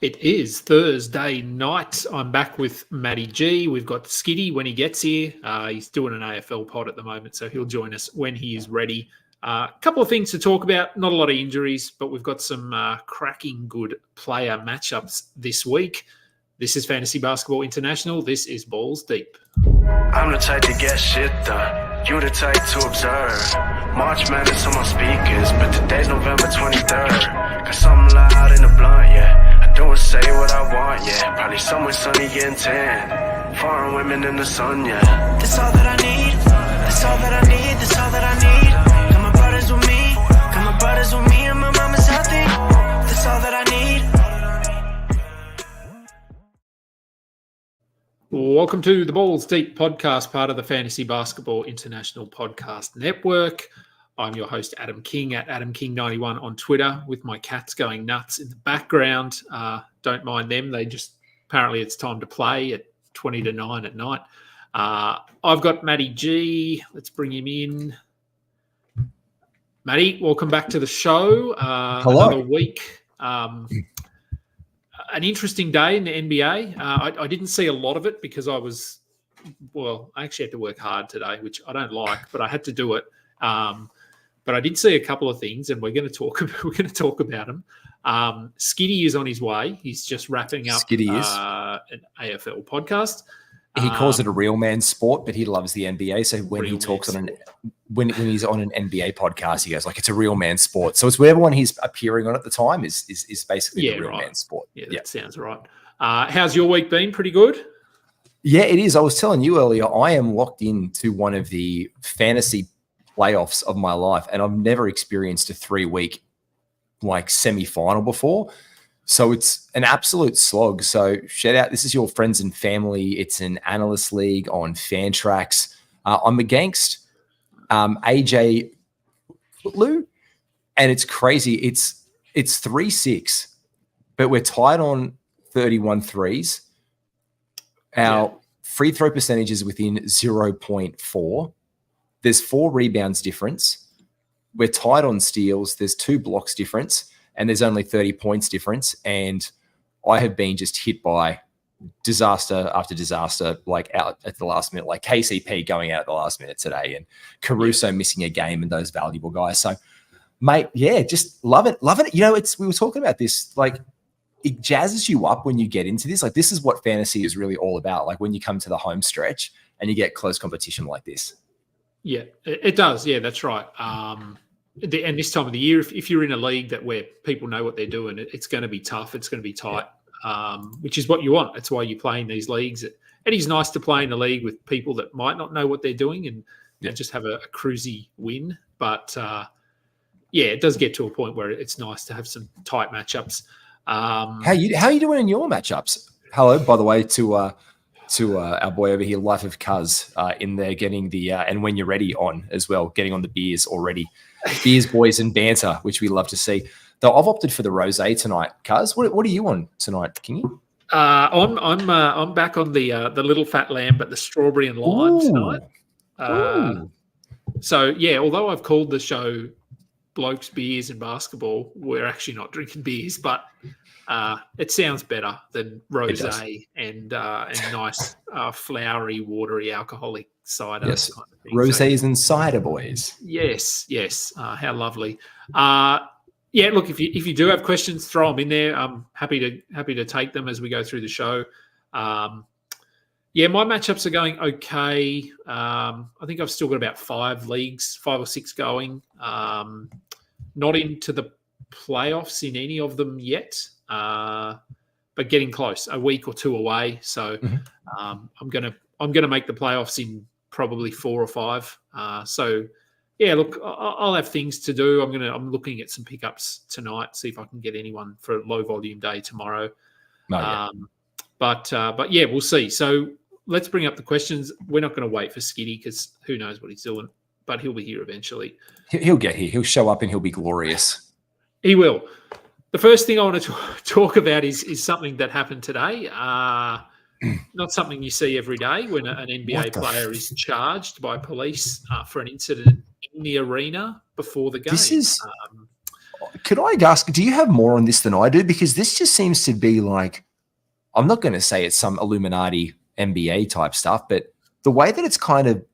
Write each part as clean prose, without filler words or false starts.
It is Thursday night. I'm back with Matty G. We've got Skiddy when he gets here. He's doing an AFL pod at the moment, so he'll join us when he is ready. A couple of things to talk about. Not a lot of injuries, but we've got some cracking good player matchups this week. This is Fantasy Basketball International. This is Balls Deep. I'm the type to get shit done. You the type to observe. March Madness on my speakers, but today's November 23rd. Got something loud in the blunt, yeah. I don't say what I want, yeah. Probably somewhere sunny getting tan. Foreign women in the sun, yeah. That's all that I need. That's all that I need. That's all that I need. Got my brothers with me. Got my brothers with me, and my mama's healthy. That's all that I need. Welcome to the Balls Deep podcast, part of the Fantasy Basketball International Podcast Network. I'm your host, Adam King, at AdamKing91 on Twitter, with my cats going nuts in the background. Don't mind them. They just, apparently it's time to play at 20 to 9 at night. I've got Matty G. Let's bring him in. Matty, welcome back to the show. Hello. Another week. An interesting day in the NBA. I didn't see a lot of it because I actually had to work hard today, which I don't like, but I had to do it. But I did see a couple of things, and we're going to talk about them. Skiddy is on his way. He's just wrapping up an AFL podcast. He calls it a real man's sport, but he loves the NBA. So when he talks on when he's on an NBA podcast, he goes like, it's a real man's sport. So it's whatever one he's appearing on at the time is basically the real man's sport. Yeah, that sounds right. How's your week been? Pretty good? Yeah, it is. I was telling you earlier, I am locked into one of the fantasy playoffs of my life, and I've never experienced a 3-week semi-final before. So it's an absolute slog. So shout out, this is your friends and family. It's an analyst league on Fantrax. I'm against AJ Footloose, and it's crazy. It's 3-6, but we're tied on 31 threes. Our free throw percentage is within 0.4. There's 4 rebounds difference. We're tied on steals. There's 2 blocks difference. And there's only 30 points difference. And I have been just hit by disaster after disaster, out at the last minute, like KCP going out at the last minute today and Caruso missing a game and those valuable guys. So, mate, just love it. Love it. You know, we were talking about this, it jazzes you up when you get into this. This is what fantasy is really all about. When you come to the home stretch and you get close competition like this. Yeah, it does. Yeah, that's right. And this time of the year, if you're in a league where people know what they're doing, it's going to be tough. It's going to be tight, which is what you want. That's why you play in these leagues. It is nice to play in a league with people that might not know what they're doing and just have a cruisy win. But, it does get to a point where it's nice to have some tight matchups. How are you doing in your matchups? Hello, by the way, to our boy over here, Life of Cuz, in there getting the and when you're ready on as well, getting on the beers already. Beers, boys, and banter, which we love to see. Though I've opted for the rosé tonight, Cuz. What are you on tonight, Kingy? I'm back on the little fat lamb, but the strawberry and lime tonight. So although I've called the show Blokes, Beers, and Basketball, we're actually not drinking beers, but it sounds better than rosé and nice flowery, watery, alcoholic cider. Yes, kind of thing. Rosés and cider, boys. Yes. How lovely. Look, if you do have questions, throw them in there. I'm happy to take them as we go through the show. My matchups are going okay. I think I've still got about 5 or 6 going. Not into the playoffs in any of them yet, but getting close, a week or 2 away. So I'm gonna make the playoffs in probably 4 or 5. Look, I'll have things to do. I'm looking at some pickups tonight, see if I can get anyone for a low volume day tomorrow. But we'll see. So let's bring up the questions. We're not going to wait for Skiddy because who knows what he's doing, but he'll be here eventually. He'll get here. He'll show up and he'll be glorious. He will. The first thing I want to talk about is something that happened today. Not something you see every day when an NBA player is charged by police for an incident in the arena before the game. Could I ask, do you have more on this than I do? Because this just seems to be like, I'm not going to say it's some Illuminati MBA type stuff, but the way that it's kind of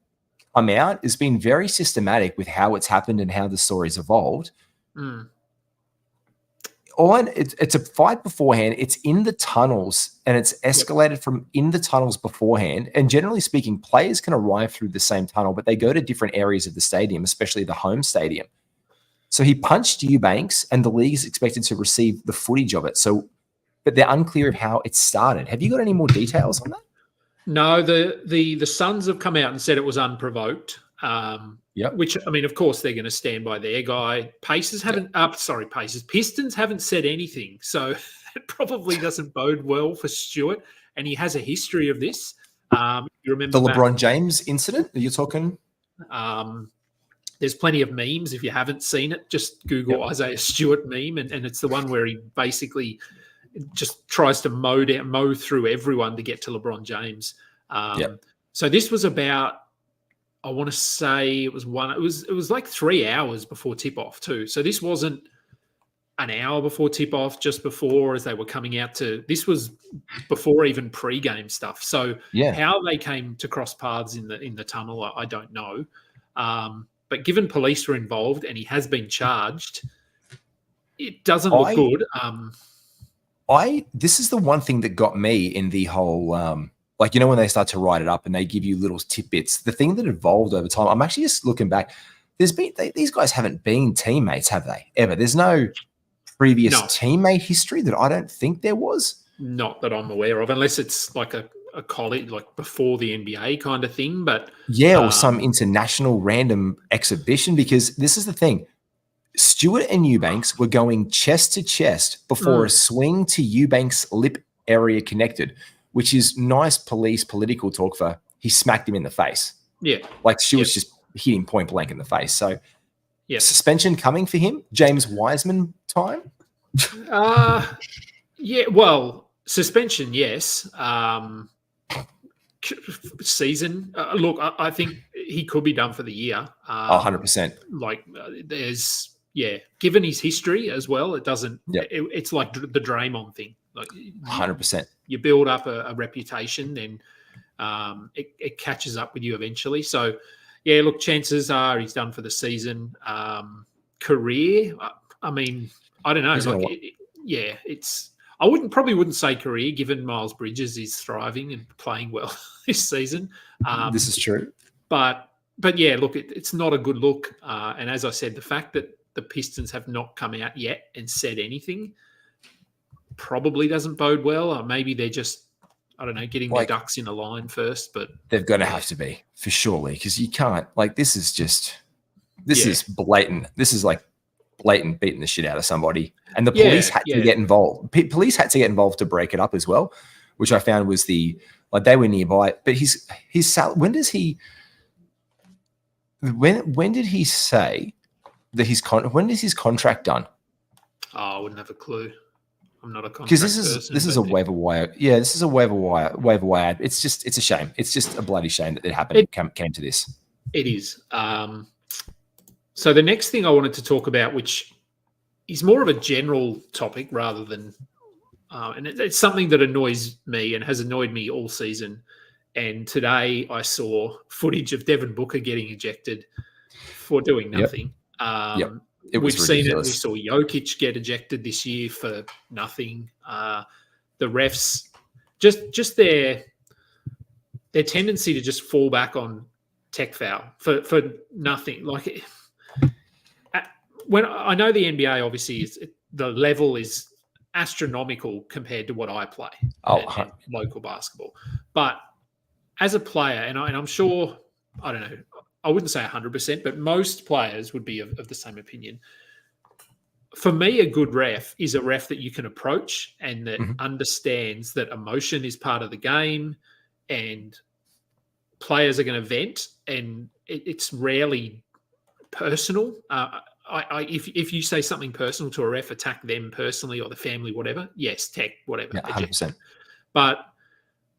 come out has been very systematic with how it's happened and how the story's evolved. Mm. It's a fight beforehand. It's in the tunnels, and it's escalated from in the tunnels beforehand. And generally speaking, players can arrive through the same tunnel, but they go to different areas of the stadium, especially the home stadium. So he punched Eubanks, and the league is expected to receive the footage of it. So, but they're unclear of how it started. Have you got any more details on that? No, the Suns have come out and said it was unprovoked. Which, I mean, of course, they're going to stand by their guy. Pistons haven't said anything. So it probably doesn't bode well for Stewart. And he has a history of this. You remember the LeBron James incident that you're talking? There's plenty of memes. If you haven't seen it, just Google Isaiah Stewart meme. And it's the one where he basically just tries to mow through everyone to get to LeBron James. So this was about, I want to say it was like 3 hours before tip-off too. So this wasn't an hour before tip-off, just before as they were coming out to – this was before even pre-game stuff. So how they came to cross paths in the tunnel, I don't know. But given police were involved and he has been charged, it doesn't look good. This is the one thing that got me in the whole like, when they start to write it up and they give you little tidbits, the thing that evolved over time, I'm actually just looking back. These guys haven't been teammates, have they? Ever? There's no previous teammate history that I don't think there was. Not that I'm aware of, unless it's like a college, like before the NBA kind of thing. But or some international random exhibition, because this is the thing. Stewart and Eubanks were going chest to chest before a swing to Eubanks' lip area connected, which is nice political talk for he smacked him in the face. Yeah. Like Stewart's just hit him point blank in the face. So suspension coming for him? James Wiseman time? Well, suspension, yes. Season. Look, I think he could be done for the year. 100%. Like there's, given his history as well, it doesn't, it's like the Draymond thing. Like 100%. You build up a reputation, then it catches up with you eventually. So, look, chances are he's done for the season. Career, I mean, I don't know. I wouldn't say career, given Miles Bridges is thriving and playing well this season. This is true. But look, it's not a good look. And as I said, the fact that the Pistons have not come out yet and said anything probably doesn't bode well. Maybe they're just, I don't know, getting their ducks in a line first. But they're going to have to be, for surely, because you can't, this is blatant. This is like blatant beating the shit out of somebody. And the police had to get involved. Police had to get involved to break it up as well, which I found was they were nearby. But his when did he say that when is his contract done? Oh, I wouldn't have a clue. I'm not a contract because this is a waiver wire. Yeah, this is a waiver wire. It's a shame. It's just a bloody shame that it happened. Came to this. It is. So the next thing I wanted to talk about, which is more of a general topic rather than, and it's something that annoys me and has annoyed me all season. And today I saw footage of Devin Booker getting ejected for doing nothing. We've seen it. We saw Jokic get ejected this year for nothing. The refs, just their tendency to just fall back on tech foul for nothing. Like when I know the NBA obviously the level is astronomical compared to what I play at local basketball, but as a player, and I'm sure, I don't know, I wouldn't say 100%, but most players would be of the same opinion. For me, a good ref is a ref that you can approach and that understands that emotion is part of the game and players are going to vent, and it's rarely personal. If you say something personal to a ref, attack them personally or the family, whatever, yes, tech, whatever. Yeah, 100%. But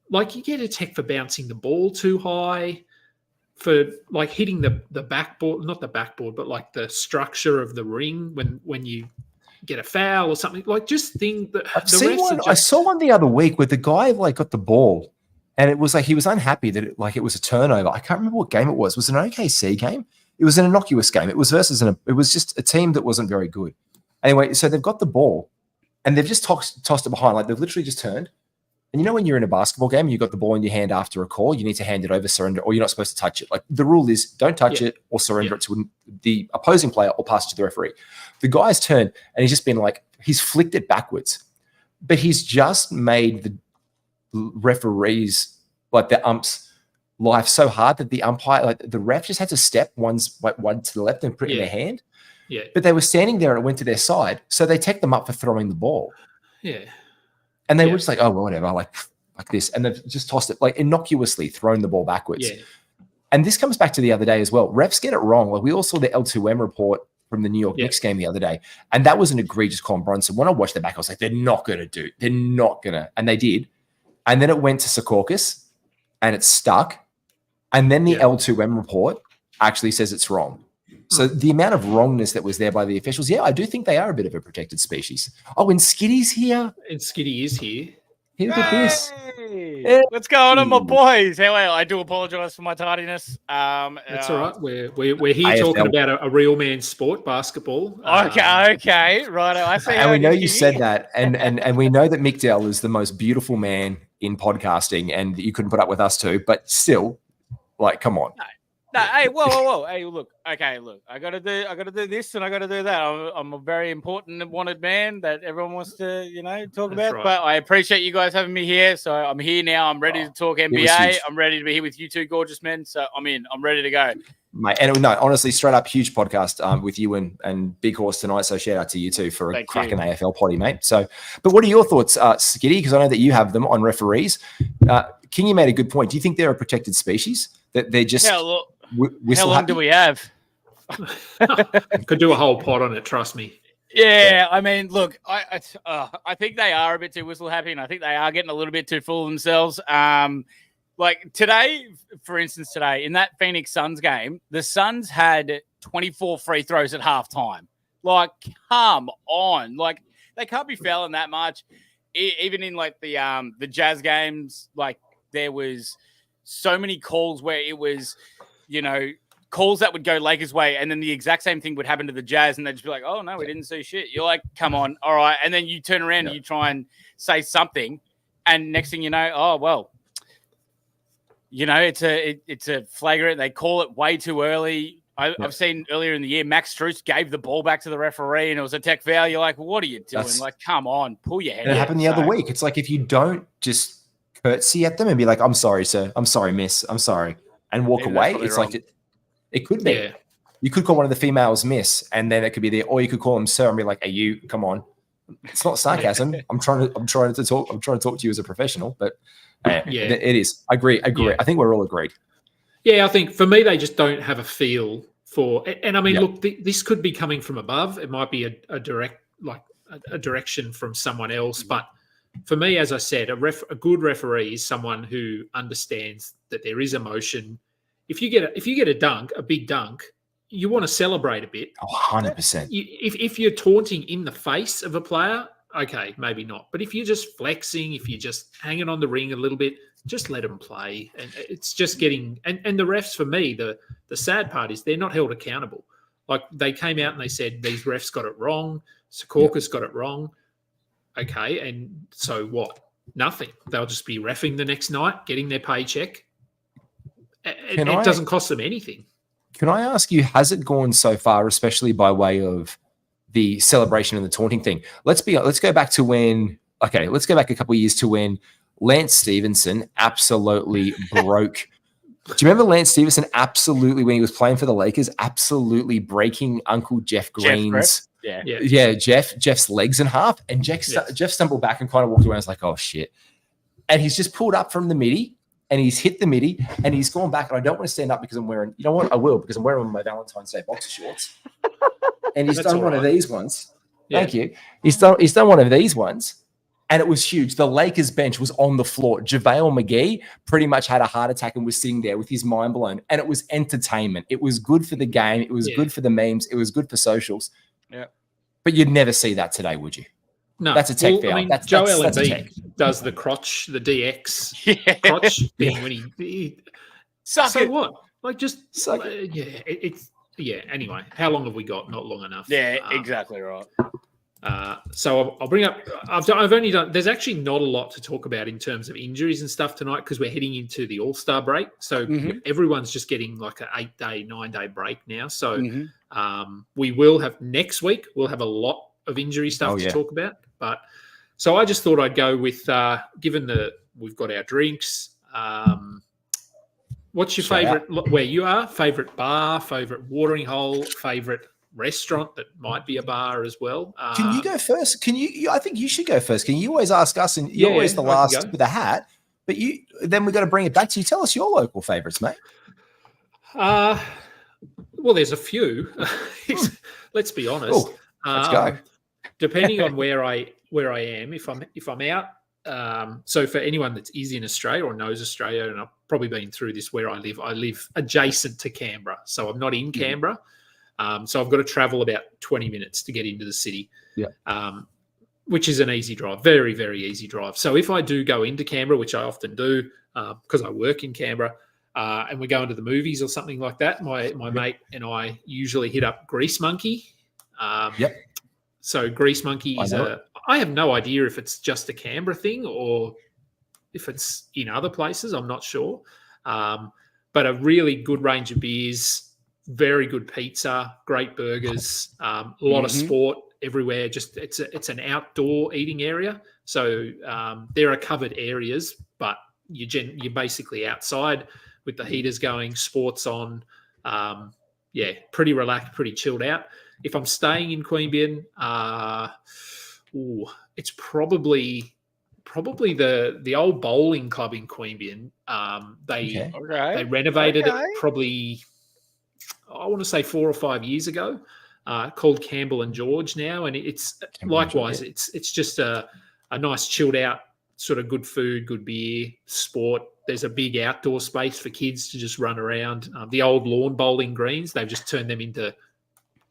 like you get a tech for bouncing the ball too high, for like hitting the backboard, not the backboard, but like the structure of the ring when you get a foul or something. Like just think that I've seen one. I saw one the other week where the guy like got the ball, and it was like he was unhappy that it was a turnover. I can't remember what game it was. Was it an OKC game? It was an innocuous game. It was versus it was just a team that wasn't very good. Anyway, so they've got the ball, and they've just tossed it behind. Like they've literally just turned. And you know when you're in a basketball game and you've got the ball in your hand after a call, you need to hand it over, surrender, or you're not supposed to touch it. Like the rule is don't touch it or surrender it to the opposing player or pass it to the referee. The guy's turned and he's just been like, he's flicked it backwards. But he's just made the referees, like the umps, life so hard that the umpire, like the ref just had to step one to the left and put it in their hand. Yeah. But they were standing there and it went to their side. So they take them up for throwing the ball. Yeah. And they were just like, oh, well, whatever, like this. And they've just tossed it, like innocuously thrown the ball backwards. Yeah. And this comes back to the other day as well. Refs get it wrong. Like we all saw the L2M report from the New York Knicks game the other day. And that was an egregious call on Brunson. When I watched the back, I was like, they're not going to. And they did. And then it went to Secaucus and it stuck. And then the L2M report actually says it's wrong. So the amount of wrongness that was there by the officials, I do think they are a bit of a protected species. Oh, and Skiddy's here. And Skiddy is here. Hey, look at this. Hey. What's going on, my boys? How are you? I do apologize for my tardiness. That's all right. We're here talking about a real man's sport, basketball. Okay, right. I see. And we know you said that, and we know that Mick Dell is the most beautiful man in podcasting, and you couldn't put up with us too. But still, like, come on. No, hey, whoa. Hey, look. Okay, look. I gotta do this and I gotta do that. I'm a very important and wanted man that everyone wants to, talk about. Right. But I appreciate you guys having me here. So I'm here now. I'm ready to talk NBA. I'm ready to be here with you two gorgeous men. So I'm in. I'm ready to go. Mate, and no, honestly, straight up huge podcast with you and Big Horse tonight. So shout out to you two for a cracking AFL potty, mate. So, but what are your thoughts, Skiddy? Because I know that you have them on referees. Kingy made a good point. Do you think they're a protected species? That they're just how long do we have? Could do a whole pod on it, trust me. Yeah, I mean, look, I think they are a bit too whistle happy, and I think they are getting a little bit too full of themselves. Like today, for instance, in that Phoenix Suns game, the Suns had 24 free throws at halftime. Like, come on, like they can't be fouling that much. Even in like the Jazz games, like there was so many calls where it was, calls that would go Lakers' way, and then the exact same thing would happen to the Jazz, and they'd just be like, oh, no, we didn't see shit. You're like, come on, all right. And then you turn around and you try and say something, and next thing you know, oh, well, it's a flagrant. They call it way too early. I've seen earlier in the year, Max Strus gave the ball back to the referee, and it was a tech foul. You're like, well, what are you doing? Like, come on, pull your head out. It happened the other week. It's like if you don't just curtsy at them and be like, I'm sorry, sir. I'm sorry, miss. I'm sorry. And walk away. It's wrong. Like it could be. Yeah. You could call one of the females miss, and then it could be there, or you could call them sir and be like, hey, you, come on. It's not sarcasm. I'm trying to talk to you as a professional, but it is. I agree. Yeah. I think we're all agreed. Yeah, I think for me, they just don't have a feel for, and I mean, look, this could be coming from above. It might be a direct, like a direction from someone else, but for me, as I said, a good referee is someone who understands that there is emotion. If you get a dunk, a big dunk, you want to celebrate a bit. 100%. If you're taunting in the face of a player, okay, maybe not. But if you're just flexing, if you're just hanging on the ring a little bit, just let them play. And it's just getting and the refs, for me, the sad part is they're not held accountable. Like they came out and they said these refs got it wrong. Secaucus got it wrong. Okay, and so what? Nothing. They'll just be reffing the next night, getting their paycheck. It doesn't cost them anything. Can I ask you, has it gone so far, especially by way of the celebration and the taunting thing? Let's go back to when, let's go back a couple of years to when Lance Stevenson absolutely broke. Do you remember Lance Stevenson absolutely, when he was playing for the Lakers, absolutely breaking Uncle Jeff Green's Jeff's legs in half, and Jeff stumbled back and kind of walked away and was like, oh shit. And he's just pulled up from the midi and he's hit the midi and he's gone back, and I don't want to stand up because I'm wearing, you know what, I will, because I'm wearing my Valentine's Day boxer shorts. And he's done one of these ones. Yeah. Thank you. He's done one of these ones, And it was huge. The Lakers bench was on the floor. JaVale McGee pretty much had a heart attack and was sitting there with his mind blown. And it was entertainment. It was good for the game. It was good for the memes. It was good for socials. Yeah. But you'd never see that today, would you? No. That's a tech foul. I mean, that's Joel a tech. Embiid does the crotch, the DX crotch thing when he Suck it. what? Like just Suck it. Yeah. Anyway, how long have we got? Not long enough. Yeah, exactly right. So I'll bring up. I've only done. There's actually not a lot to talk about in terms of injuries and stuff tonight because we're heading into the All-Star break. So everyone's just getting like an 8-day, 9-day break now. So we will have next week. We'll have a lot of injury stuff to talk about. But so I just thought I'd go with given we've got our drinks. What's your favorite? Where you are? Favorite bar? Favorite watering hole? Favorite restaurant that might be a bar as well? Can you go first? Can you? I think you should go first. Can you always ask us? And you're always the last with a hat. But then we've got to bring it back to you. Tell us your local favorites, mate. Well, there's a few. Let's be honest. Ooh, let's go. Depending on where I am, if I'm out. So for anyone that is in Australia or knows Australia, and I've probably been through this where I live adjacent to Canberra, so I'm not in Canberra. So I've got to travel about 20 minutes to get into the city, which is an easy drive, very, very easy drive. So if I do go into Canberra, which I often do because I work in Canberra, and we go into the movies or something like that, my mate and I usually hit up Grease Monkey. So Grease Monkey is I have no idea if it's just a Canberra thing or if it's in other places. I'm not sure. But a really good range of beers, very good pizza, great burgers, a lot of sport everywhere. Just it's an outdoor eating area. So there are covered areas, but you're basically outside with the heaters going, sports on. Pretty relaxed, pretty chilled out. If I'm staying in Queanbeyan, it's probably the old bowling club in Queanbeyan. They renovated it probably, I want to say 4 or 5 years ago, called Campbell and George now. And it's likewise, it's just a nice chilled out sort of good food, good beer, sport. There's a big outdoor space for kids to just run around. The old lawn bowling greens, they've just turned them into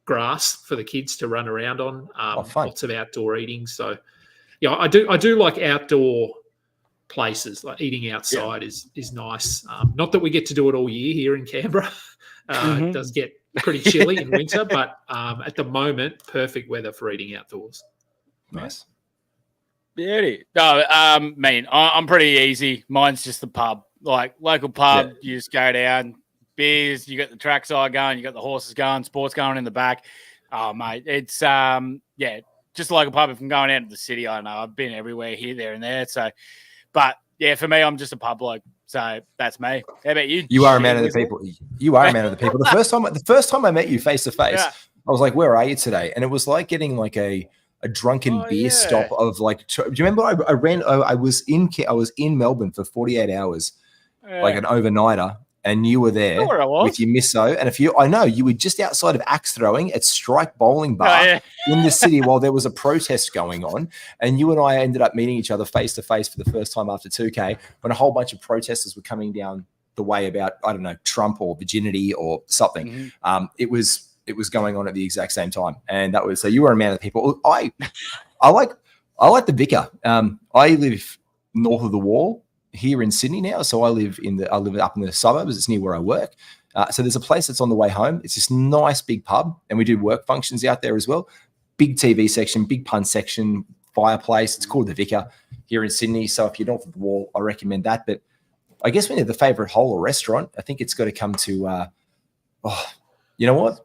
grass for the kids to run around on. Lots of outdoor eating. So yeah, I do like outdoor places. Like eating outside is nice. Not that we get to do it all year here in Canberra. It does get pretty chilly in winter, but at the moment, perfect weather for eating outdoors. Nice. Beauty. No, I'm pretty easy. Mine's just the pub, like local pub. You just go down, beers. You got the trackside going. You got the horses going. Sports going in the back. Oh, mate, it's just like a pub. If I'm going out to the city, I know I've been everywhere, here, there, and there. So, but yeah, for me, I'm just a pub bloke. So that's me. How about you? You are a man of the people. You are a man of the people. The first time I met you face to face, I was like, "Where are you today?" And it was like getting like a drunken beer stop of like. Do you remember? I was in Melbourne for 48 hours, like an overnighter. And you were there with your misso. And I know you were just outside of axe throwing at Strike Bowling Bar in the city while there was a protest going on. And you and I ended up meeting each other face to face for the first time after 2K when a whole bunch of protesters were coming down the way about, I don't know, Trump or virginity or something. It was going on at the exact same time. And that was, so you were a man of the people. I like the Vicar. I live north of the Wall here in Sydney now, so I live up in the suburbs. It's near where I work. So there's a place that's on the way home. It's this nice big pub, and we do work functions out there as well. Big TV section, big pun section, fireplace. It's called the Vicar here in Sydney. So if you're north of the Wall, I recommend that. But I guess when you're the favourite hole or restaurant, I think it's got to come to. You know what?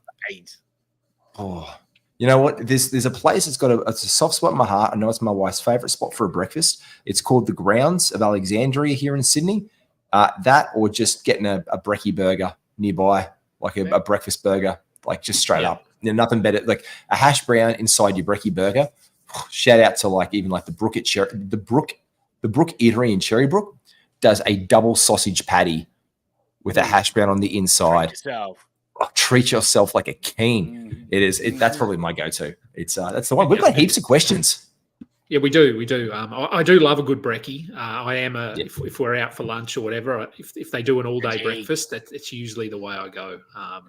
You know what? There's a place that's it's a soft spot in my heart. I know it's my wife's favourite spot for a breakfast. It's called the Grounds of Alexandria here in Sydney. That or just getting a brekkie burger nearby, like a breakfast burger, like just straight up. Nothing better. Like a hash brown inside your brekkie burger. Shout out to like even like the Brook Eatery in Cherrybrook does a double sausage patty with a hash brown on the inside. Treat yourself like a king. It is. That's probably my go-to. It's that's the one. We've got heaps of questions. Yeah, we do. We do. I do love a good brekkie. I am if we're out for lunch or whatever, if they do an all-day breakfast, it's usually the way I go.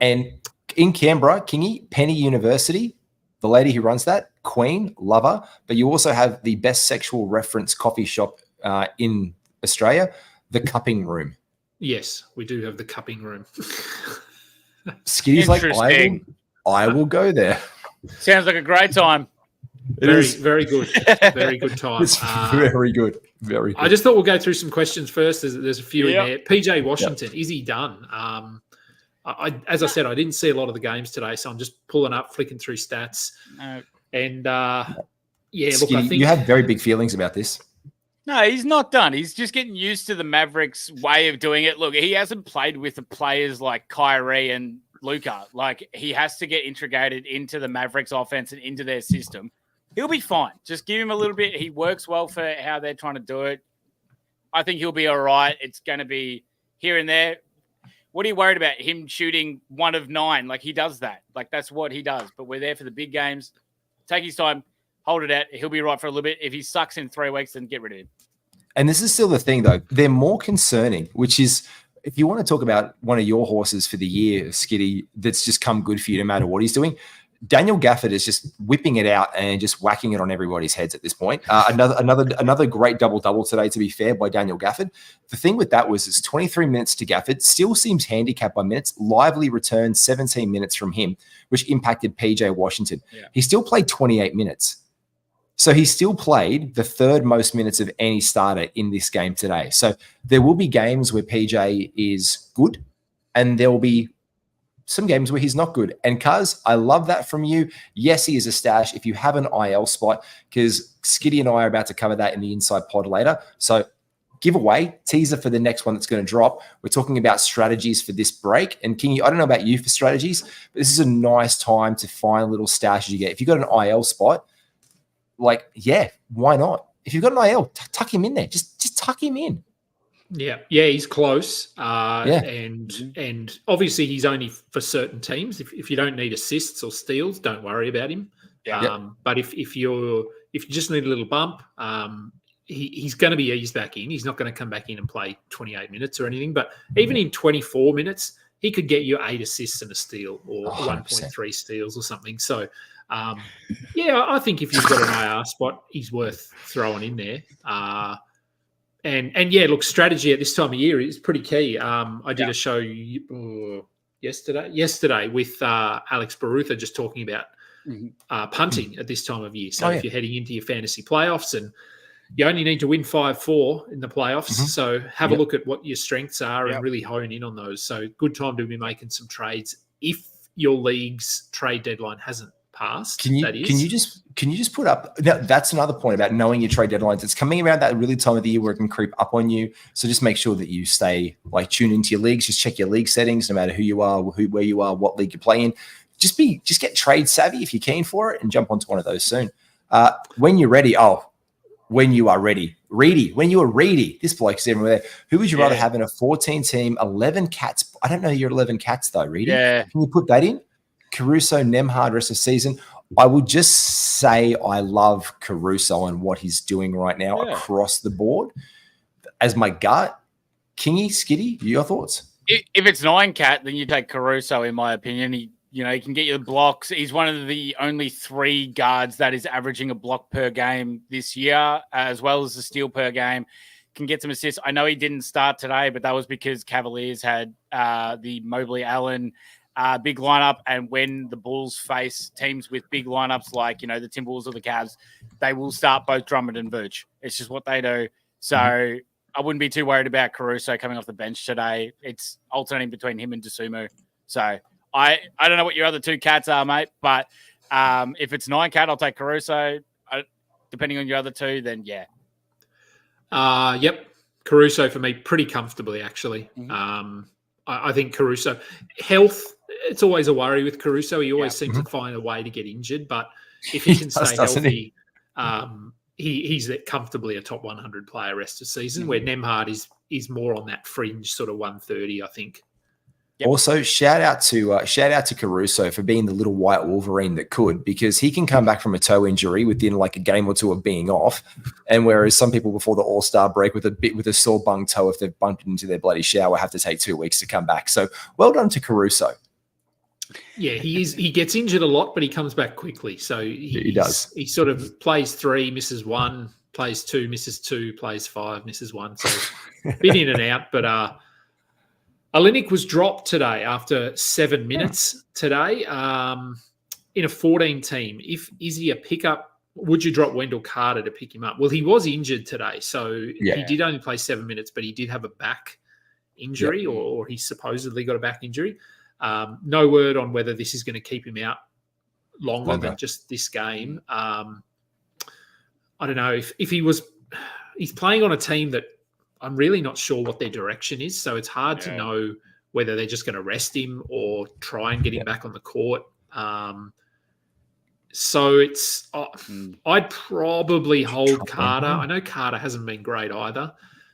And in Canberra, Kingy, Penny University, the lady who runs that, Queen, love her. But you also have the best sexual reference coffee shop in Australia, the Cupping Room. Yes, we do have the Cupping Room. Skiddy's like, I will go there. Sounds like a great time. Very good. Very good time. It's very good. Very good. I just thought we'll go through some questions first. There's a few in there. PJ Washington, is he done? As I said, I didn't see a lot of the games today, so I'm just pulling up, flicking through stats. And Skiddy, look, I think you have very big feelings about this. No, he's not done. He's just getting used to the Mavericks' way of doing it. Look, he hasn't played with the players like Kyrie and Luka. Like, he has to get integrated into the Mavericks offense and into their system. He'll be fine. Just give him a little bit. He works well for how they're trying to do it. I think he'll be all right. It's going to be here and there. What are you worried about? Him shooting 1 of 9? Like, he does that. Like, that's what he does. But we're there for the big games. Take his time. Hold it out. He'll be right for a little bit. If he sucks in 3 weeks, then get rid of him. And this is still the thing, though. They're more concerning, which is, if you want to talk about one of your horses for the year, Skiddy, that's just come good for you no matter what he's doing, Daniel Gafford is just whipping it out and just whacking it on everybody's heads at this point. Another great double-double today, to be fair, by Daniel Gafford. The thing with that was it's 23 minutes to Gafford, still seems handicapped by minutes. Lively returned 17 minutes from him, which impacted PJ Washington. Yeah. He still played 28 minutes. So he still played the 3rd most minutes of any starter in this game today. So there will be games where PJ is good, and there will be some games where he's not good. And Cuz, I love that from you. Yes, he is a stash if you have an IL spot, because Skiddy and I are about to cover that in the Inside Pod later. So giveaway, teaser for the next one that's going to drop. We're talking about strategies for this break. And Kingy, I don't know about you for strategies, but this is a nice time to find little stashes you get. If you've got an IL spot, like, yeah, why not? If you've got an IL, tuck him in there. Just tuck him in. Yeah, he's close. And obviously he's only for certain teams. If you don't need assists or steals, don't worry about him. But if you just need a little bump, he's going to be eased back in. He's not going to come back in and play 28 minutes or anything. But even in 24 minutes, he could get you 8 assists and a steal, or 1.3 steals or something. So, I think if you've got an IR spot, he's worth throwing in there. And look, strategy at this time of year is pretty key. I did a show yesterday with Alex Barutha, just talking about punting at this time of year. So if you're heading into your fantasy playoffs, and you only need to win 5-4 in the playoffs, so have a look at what your strengths are and really hone in on those. So good time to be making some trades if your league's trade deadline hasn't passed. Can you just put up? That's another point about knowing your trade deadlines. It's coming around that really time of the year where it can creep up on you. So just make sure that you stay tuned into your leagues. Just check your league settings, no matter who you are, where you are, what league you're playing. Just get trade savvy if you're keen for it, and jump onto one of those soon. When you're ready. When you are ready. When you are ready. This bloke is everywhere. Who would you rather have in a 14-team, 11 cats? I don't know your 11 cats though, Reedy. Yeah. Can you put that in? Caruso, Nemhard, rest of season. I would just say I love Caruso and what he's doing right now across the board. As my gut, Kingy, Skiddy, your thoughts? If it's 9 cat, then you take Caruso, in my opinion. He can get you the blocks. He's one of the only 3 guards that is averaging a block per game this year, as well as a steal per game. Can get some assists. I know he didn't start today, but that was because Cavaliers had the Mobley Allen big lineup, and when the Bulls face teams with big lineups like, the Timberwolves or the Cavs, they will start both Drummond and Vooch. It's just what they do. So I wouldn't be too worried about Caruso coming off the bench today. It's alternating between him and Dosunmu. So I don't know what your other 2 cats are, mate, but if it's 9 cat, I'll take Caruso. Depending on your other 2, then Caruso for me pretty comfortably, actually. I think Caruso, health, it's always a worry with Caruso. He always seems to find a way to get injured, but if he can stay healthy, he's comfortably a top 100 player rest of season, where Nemhard is more on that fringe sort of 130, I think. Yep. Also, shout out to Caruso for being the little white Wolverine that could, because he can come back from a toe injury within like a game or two of being off, and whereas some people before the All-Star break with a sore bung toe, if they've bumped into their bloody shower, have to take 2 weeks to come back. So well done to Caruso. Yeah, he gets injured a lot, but he comes back quickly. So He does. He sort of plays 3, misses 1, plays 2, misses 2, plays 5, misses 1. So bit in and out, but Olynyk was dropped today after 7 minutes today in a 14 team. Is he a pickup? Would you drop Wendell Carter to pick him up? Well, he was injured today, so he did only play 7 minutes, but he did have a back injury, or he supposedly got a back injury. No word on whether this is going to keep him out longer than just this game. I don't know if he's playing on a team that I'm really not sure what their direction is. So it's hard to know whether they're just going to rest him or try and get him back on the court. So it's I'd probably hold Carter. I know Carter hasn't been great either.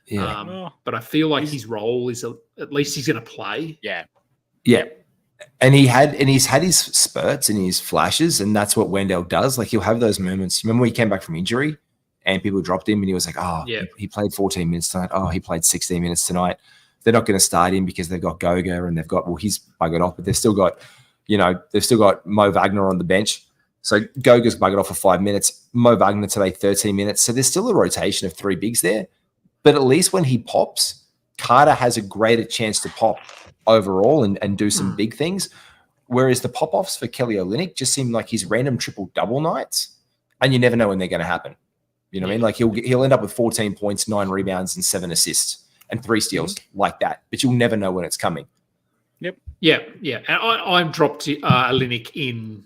But I feel like his role is at least he's going to play. Yeah. And he's had his spurts and his flashes, and that's what Wendell does. Like, he'll have those moments. Remember when he came back from injury and people dropped him and he was like, he played 14 minutes tonight. Oh, he played 16 minutes tonight. They're not going to start him because they've got Goga and he's buggered off, but they've still got Mo Wagner on the bench. So Goga's buggered off for 5 minutes. Mo Wagner today, 13 minutes. So there's still a rotation of 3 bigs there. But at least when he pops, Carter has a greater chance to pop overall and do some big things. Whereas the pop-offs for Kelly Olynyk just seem like his random triple-double nights, and you never know when they're going to happen. You know what I mean? Like, he'll end up with 14 points, 9 rebounds, and 7 assists and 3 steals like that. But you'll never know when it's coming. Yep. Yeah. And I've dropped Olynyk in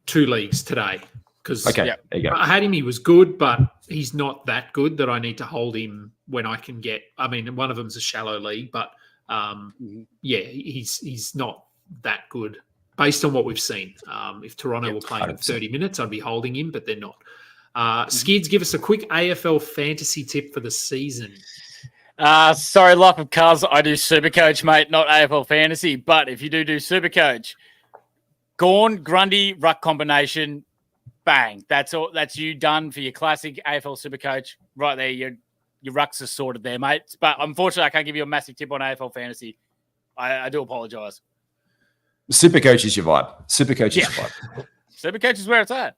2 leagues today because there you go. I had him. He was good, but he's not that good that I need to hold him when I can get. I mean, one of them's a shallow league, but he's not that good based on what we've seen. If Toronto were playing him 30 minutes, I'd be holding him, but they're not. Skids, give us a quick AFL fantasy tip for the season. Sorry, life of cuz, I do Supercoach, mate, not AFL fantasy. But if you do Supercoach, Gawn, Grundy, ruck combination, bang. That's all. That's you done for your classic AFL Supercoach. Right there, your rucks are sorted there, mate. But unfortunately, I can't give you a massive tip on AFL fantasy. I do apologise. Supercoach is your vibe. Supercoach is your vibe. Supercoach is where it's at.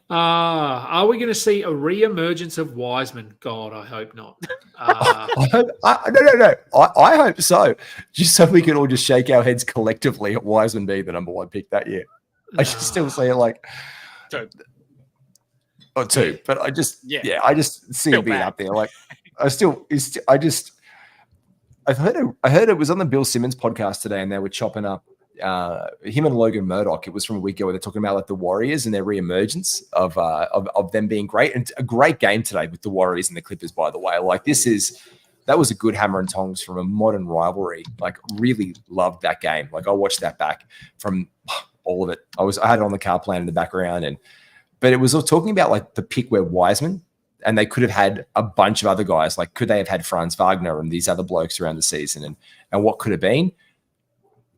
Are we going to see a re-emergence of Wiseman? God, I hope not. No. I hope so. Just so we can all just shake our heads collectively at Wiseman being the number 1 pick that year. I should still say it like 2. Or 2, but I just see it being up there. Like I heard it was on the Bill Simmons podcast today, and they were chopping up him and Logan Murdoch. It was from a week ago where they're talking about like the Warriors and their reemergence of them being great, and a great game today with the Warriors and the Clippers. By the way, like that was a good hammer and tongs from a modern rivalry. Like, really loved that game. Like, I watched that back from all of it. I had it on the car playing in the background, but it was all talking about like the pick where Wiseman, and they could have had a bunch of other guys. Like, could they have had Franz Wagner and these other blokes around the season, and what could have been?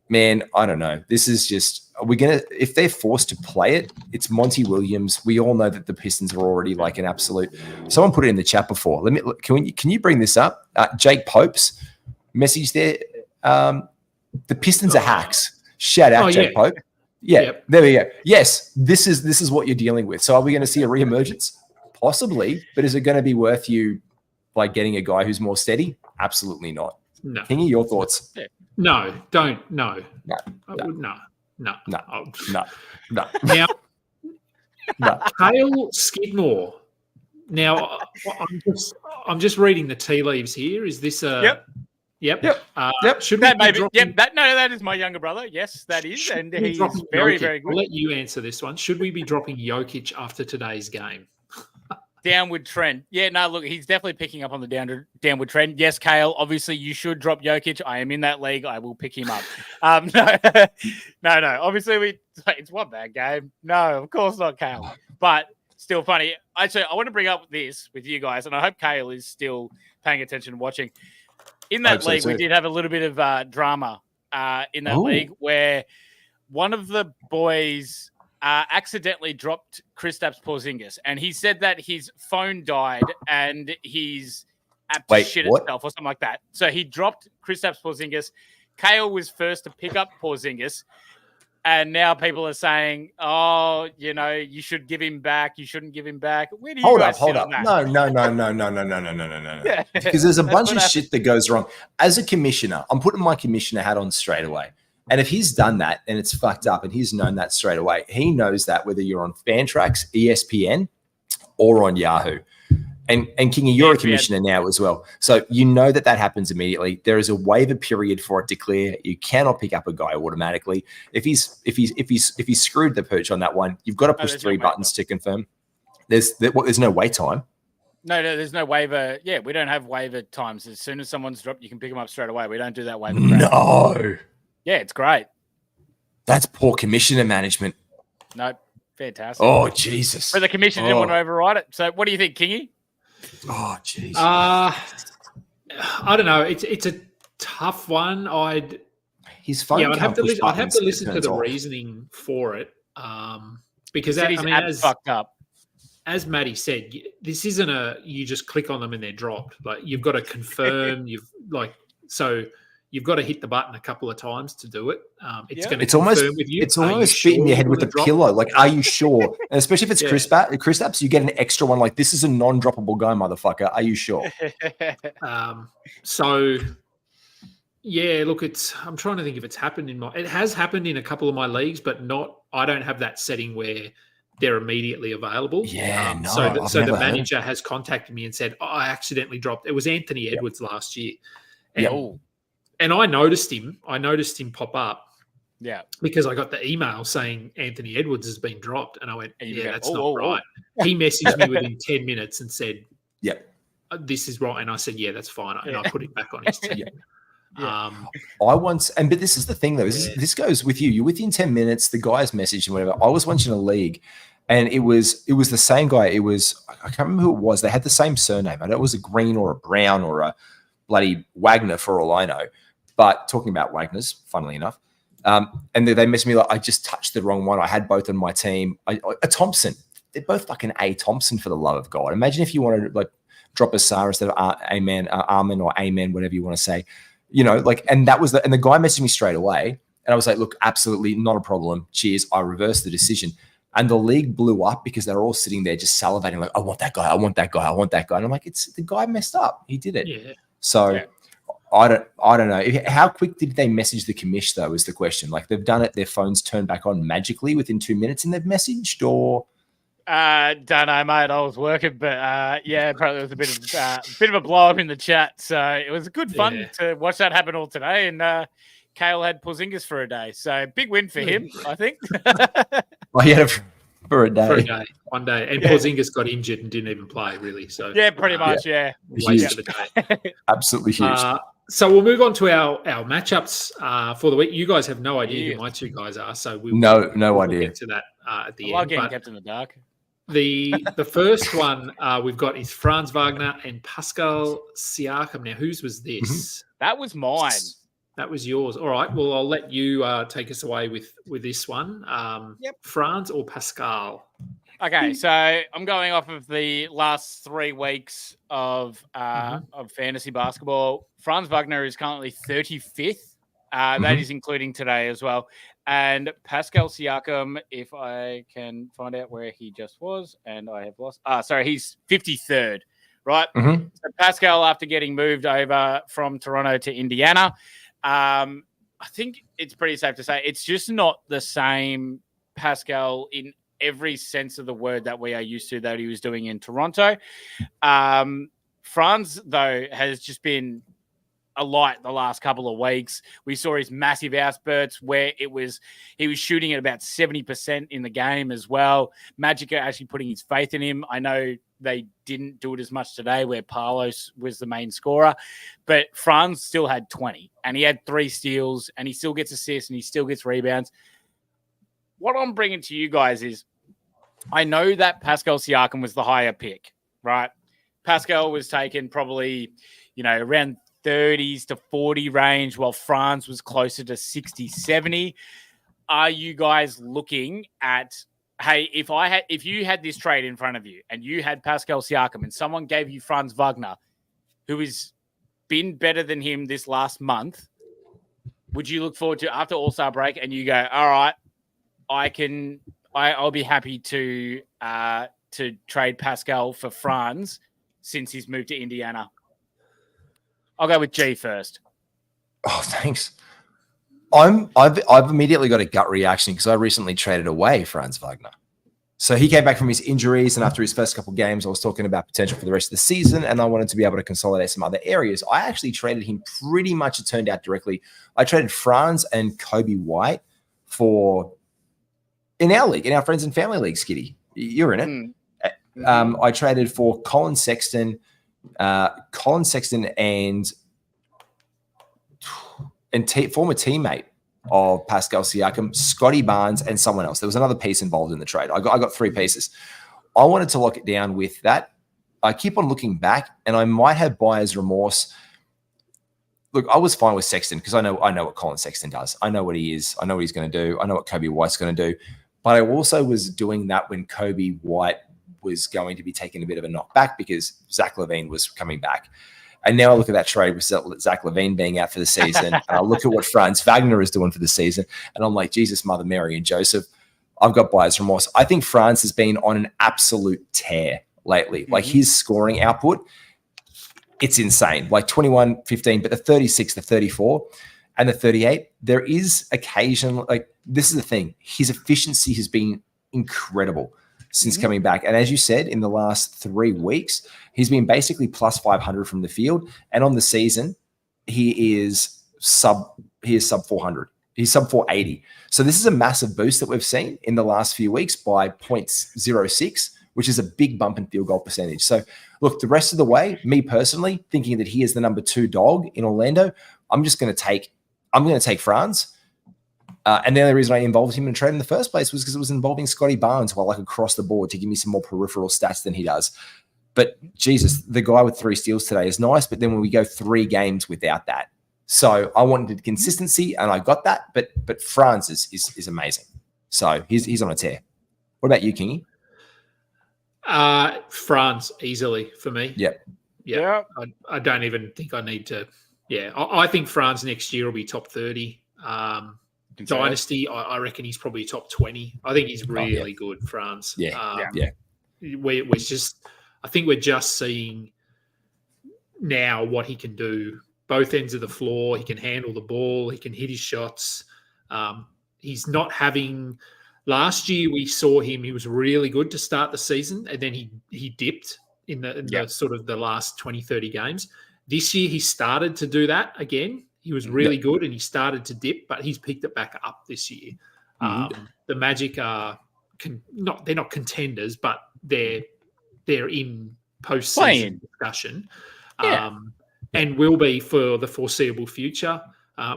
Man, I don't know. This is just, if they're forced to play it, it's Monty Williams. We all know that the Pistons are already like an absolute. Someone put it in the chat before. Can you bring this up? Jake Pope's message there. The Pistons are hacks. Shout out Jake Pope. Yeah, There we go. Yes, this is what you're dealing with. So are we going to see a reemergence? Possibly, but is it going to be worth you like getting a guy who's more steady? Absolutely not. No. Kingy, your thoughts? No, don't. No. No. Now, Cale Skidmore. Now, I'm just reading the tea leaves here. Is this a? Yep. Should that maybe? That is my younger brother. Yes, that is, and he's very, very good. I'll let you answer this one. Should we be dropping Jokic after today's game? Downward trend. Yeah, no, look, he's definitely picking up on the downward trend. Yes, Kale, obviously you should drop Jokic. I am in that league. I will pick him up. No. Obviously, it's one bad game. No, of course not, Kale. But still funny. Actually, I want to bring up this with you guys, and I hope Kale is still paying attention and watching. in that league, we did have a little bit of drama in that league where one of the boys accidentally dropped Kristaps Porzingis, and he said that his phone died and his app shit itself or something like that. So he dropped Kristaps Porzingis. Kale was first to pick up Porzingis, and now people are saying, "Oh, you should give him back. You shouldn't give him back." Where do you hold guys up. sit on that? No. Because there's a bunch of shit that goes wrong. As a commissioner, I'm putting my commissioner hat on straight away. And if he's done that, then it's fucked up, and he's known that straight away. He knows that whether you're on Fantrax, ESPN, or on Yahoo. And Kingy, you're a commissioner now as well. So you know that happens immediately. There is a waiver period for it to clear. You cannot pick up a guy automatically. If he's screwed the pooch on that one, you've got to push 3 buttons to confirm. There's no wait time. No, there's no waiver. Yeah, we don't have waiver times. As soon as someone's dropped, you can pick them up straight away. We don't do that waiver. No. Yeah, it's great. That's poor commissioner management. No, fantastic. Oh, Jesus. But the commissioner didn't want to override it. So what do you think, Kingy? Oh, Jesus. I don't know. It's a tough one. I'd have to listen to the reasoning for it. Because as fucked up. As Matty said, this isn't you just click on them and they're dropped. Like you've got to confirm. You've got to hit the button a couple of times to do it. It's almost with you. It's almost beating your head with a pillow. Like, are you sure? And especially if it's Kristaps, you get an extra one. Like, this is a non-droppable guy, motherfucker. Are you sure? Look, I'm trying to think if it's happened it has happened in a couple of my leagues, but I don't have that setting where they're immediately available. So the manager has contacted me and said, I accidentally dropped. It was Anthony Edwards last year. And I noticed him. Pop up. Yeah. Because I got the email saying Anthony Edwards has been dropped. And I went, that's not right. He messaged me within 10 minutes and said, this is right. And I said, that's fine. And I put it back on his team. But this is the thing though, this goes with you. You're within 10 minutes, the guy's messaged and whatever. I was once in a league and it was the same guy. It was, I can't remember who it was. They had the same surname. I know it was a Green or a Brown or a bloody Wagner for all I know. But talking about Wagners, funnily enough, and they messaged me like, I just touched the wrong one. I had both on my team. A Thompson. They're both fucking A Thompson for the love of God. Imagine if you wanted to like drop a Sar instead of Armin or Amen, whatever you want to say. And that was and the guy messaged me straight away. And I was like, look, absolutely not a problem. Cheers. I reversed the decision. And the league blew up because they're all sitting there just salivating like, I want that guy. I want that guy. I want that guy. And I'm like, the guy messed up. He did it. Yeah. So I don't know. How quick did they message the commish though is the question. Like they've done it. Their phones turned back on magically within 2 minutes and they've messaged or... don't know, mate. I was working, but apparently there was a bit of a blow up in the chat. So it was good fun to watch that happen all today. And Kale had Porzingis for a day, so big win for him, I think. Well, he had it for a day, one day, and Porzingis got injured and didn't even play really. So pretty much, wasted the day. Absolutely huge. So we'll move on to our matchups for the week. You guys have no idea who my two guys are, so we'll idea. Get to that at the end. I love getting kept in the dark. The first one we've got is Franz Wagner and Pascal Siakam. Now, whose was this? That was mine. That was yours. All right. Well, I'll let you take us away with this one. Franz or Pascal? Okay, so I'm going off of the last 3 weeks of fantasy basketball. Franz Wagner is currently 35th. That is including today as well. And Pascal Siakam, if I can find out where he just was, and I have lost. He's 53rd, right? So Pascal, after getting moved over from Toronto to Indiana, I think it's pretty safe to say it's just not the same Pascal in every sense of the word that we are used to that he was doing in Toronto. Franz, though, has just been a light the last couple of weeks. We saw his massive outspurts where he was shooting at about 70% in the game as well. Magic are actually putting his faith in him. I know they didn't do it as much today where Palos was the main scorer, but Franz still had 20 and he had 3 steals and he still gets assists and he still gets rebounds. What I'm bringing to you guys is I know that Pascal Siakam was the higher pick, right? Pascal was taken probably, around 30s to 40 range, while France was closer to 60, 70. Are you guys looking at, hey, if you had this trade in front of you and you had Pascal Siakam and someone gave you Franz Wagner, who has been better than him this last month, would you look forward to after All-Star break and you go, all right, I'll be happy to trade Pascal for Franz since he's moved to Indiana? I'll go with G first. Oh, thanks. I've immediately got a gut reaction because I recently traded away Franz Wagner. So he came back from his injuries, and after his first couple of games, I was talking about potential for the rest of the season, and I wanted to be able to consolidate some other areas. I actually traded him pretty much, it turned out directly. I traded Franz and Kobe White in our league, in our friends and family league, Skiddy. You're in it. I traded for Colin Sexton and former teammate of Pascal Siakam, Scotty Barnes, and someone else. There was another piece involved in the trade. I got 3 pieces. I wanted to lock it down with that. I keep on looking back, and I might have buyer's remorse. Look, I was fine with Sexton because I know what Colin Sexton does. I know what he is. I know what he's going to do. I know what Kobe White's going to do. But I also was doing that when Kobe White was going to be taking a bit of a knockback because Zach LaVine was coming back. And now I look at that trade with Zach LaVine being out for the season, and I look at what Franz Wagner is doing for the season, and I'm like, Jesus, Mother Mary and Joseph, I've got buyer's remorse. I think Franz has been on an absolute tear lately. Mm-hmm. Like his scoring output, it's insane. Like 21, 15, but the 36, the 34, and the 38, there is occasion, like this is the thing. His efficiency has been incredible since coming back. And as you said, in the last 3 weeks, he's been basically plus 500 from the field. And on the season, he is sub 400. He's sub 480. So this is a massive boost that we've seen in the last few weeks by 0.06, which is a big bump in field goal percentage. So look, the rest of the way, me personally, thinking that he is the number 2 dog in Orlando, I'm going to take Franz. And the only reason I involved him in a trade in the first place was because it was involving Scotty Barnes while like across the board to give me some more peripheral stats than he does. But Jesus, the guy with 3 steals today is nice. But then when we go 3 games without that, so I wanted consistency and I got that. But Franz is amazing. So he's on a tear. What about you, Kingy? France easily for me. Yeah. I don't even think I need to. Yeah, I think France next year will be top 30. Dynasty, I reckon he's probably top 20. I think he's really good, France. Yeah. We're just, I think we're just seeing now what he can do. Both ends of the floor, he can handle the ball, he can hit his shots. He's not having. Last year we saw him; he was really good to start the season, and then he dipped in the sort of the last 20, 30 games. This year he started to do that again. He was really good and he started to dip, but he's picked it back up this year. The Magic are they're not contenders, but they're in postseason discussion, and will be for the foreseeable future,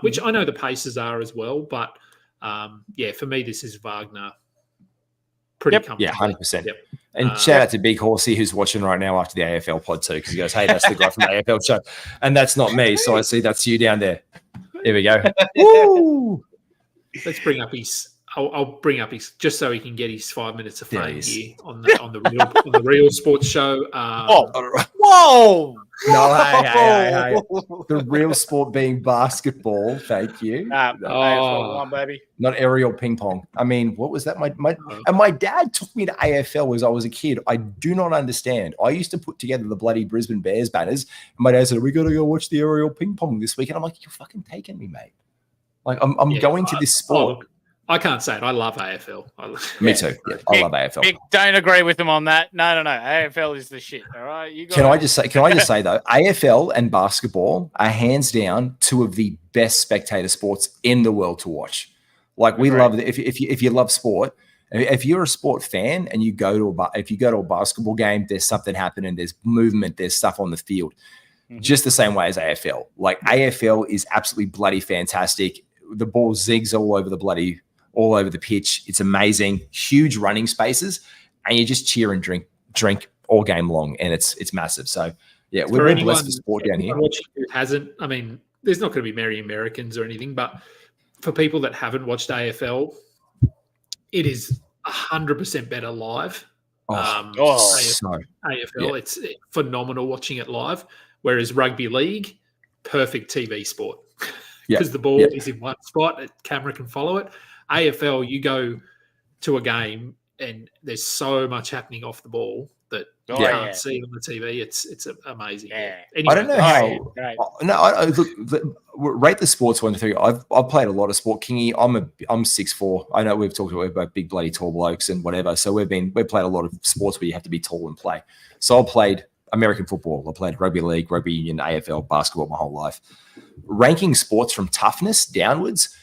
which I know the Pacers are as well. But for me, this is Wagner. Pretty comfortable. Yeah, 100%. Yep. And shout out to Big Horsey who's watching right now after the AFL pod too, because he goes, hey, that's the guy from the AFL show. And that's not me. So I see that's you down there. Here we go. Woo! Let's bring up his I'll bring up his just so he can get his 5 minutes of fame here on the real sports show. Whoa! No, hey. The real sport being basketball. Thank you. AFL, baby. Not aerial ping pong. I mean, what was that? My dad took me to AFL as I was a kid. I do not understand. I used to put together the bloody Brisbane Bears banners. And my dad said, we got to go watch the aerial ping pong this week. And I'm like, you're fucking taking me, mate. Like, I'm going to this sport. I can't say it. I love AFL. Me too. Yeah, I love AFL. Mick, don't agree with him on that. No. AFL is the shit. All right. Can I just say though, AFL and basketball are hands down 2 of the best spectator sports in the world to watch. Like we love it. If you love sport, if you're a sport fan and you go to a basketball game, there's something happening. There's movement. There's stuff on the field. Just the same way as AFL. Like AFL is absolutely bloody fantastic. The ball zigs all over the pitch. It's amazing. Huge running spaces, and you just cheer and drink all game long, and it's massive. So Yeah, For we're anyone blessed for sport down here. watching who hasn't, I mean, there's not going to be merry Americans or anything, but for people that haven't watched AFL, it is 100% better live. AFL, it's phenomenal watching it live. Whereas rugby league, perfect TV sport because the ball is in one spot, a camera can follow it. AFL, you go to a game and there's so much happening off the ball that you can't see on the TV. It's amazing. Yeah. Anyway, I don't know how. Rate the sports 1 to 3. I've played a lot of sport. Kingy, I'm 6'4". I know we've talked about big bloody tall blokes and whatever. So we've played a lot of sports where you have to be tall and play. So I played American football. I played rugby league, rugby union, AFL, basketball my whole life. Ranking sports from toughness downwards,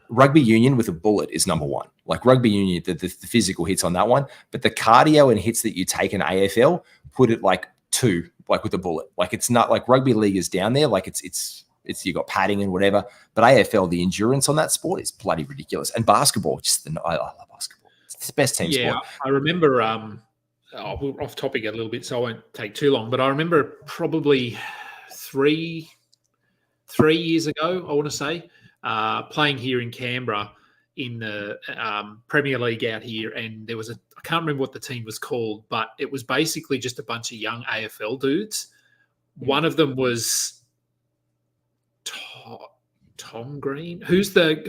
rugby union with a bullet is number 1. Like rugby union, the physical hits on that one, but the cardio and hits that you take in AFL put it like 2, like with a bullet. Like it's not like rugby league is down there. Like it's you got padding and whatever, but AFL, the endurance on that sport is bloody ridiculous. And basketball, I love basketball. It's the best team sport. Yeah, I remember. We're off topic a little bit, so I won't take too long. But I remember probably three years ago, I want to say, playing here in Canberra in the Premier League out here, and there was I can't remember what the team was called, but it was basically just a bunch of young AFL dudes. One of them was Tom Green. Who's the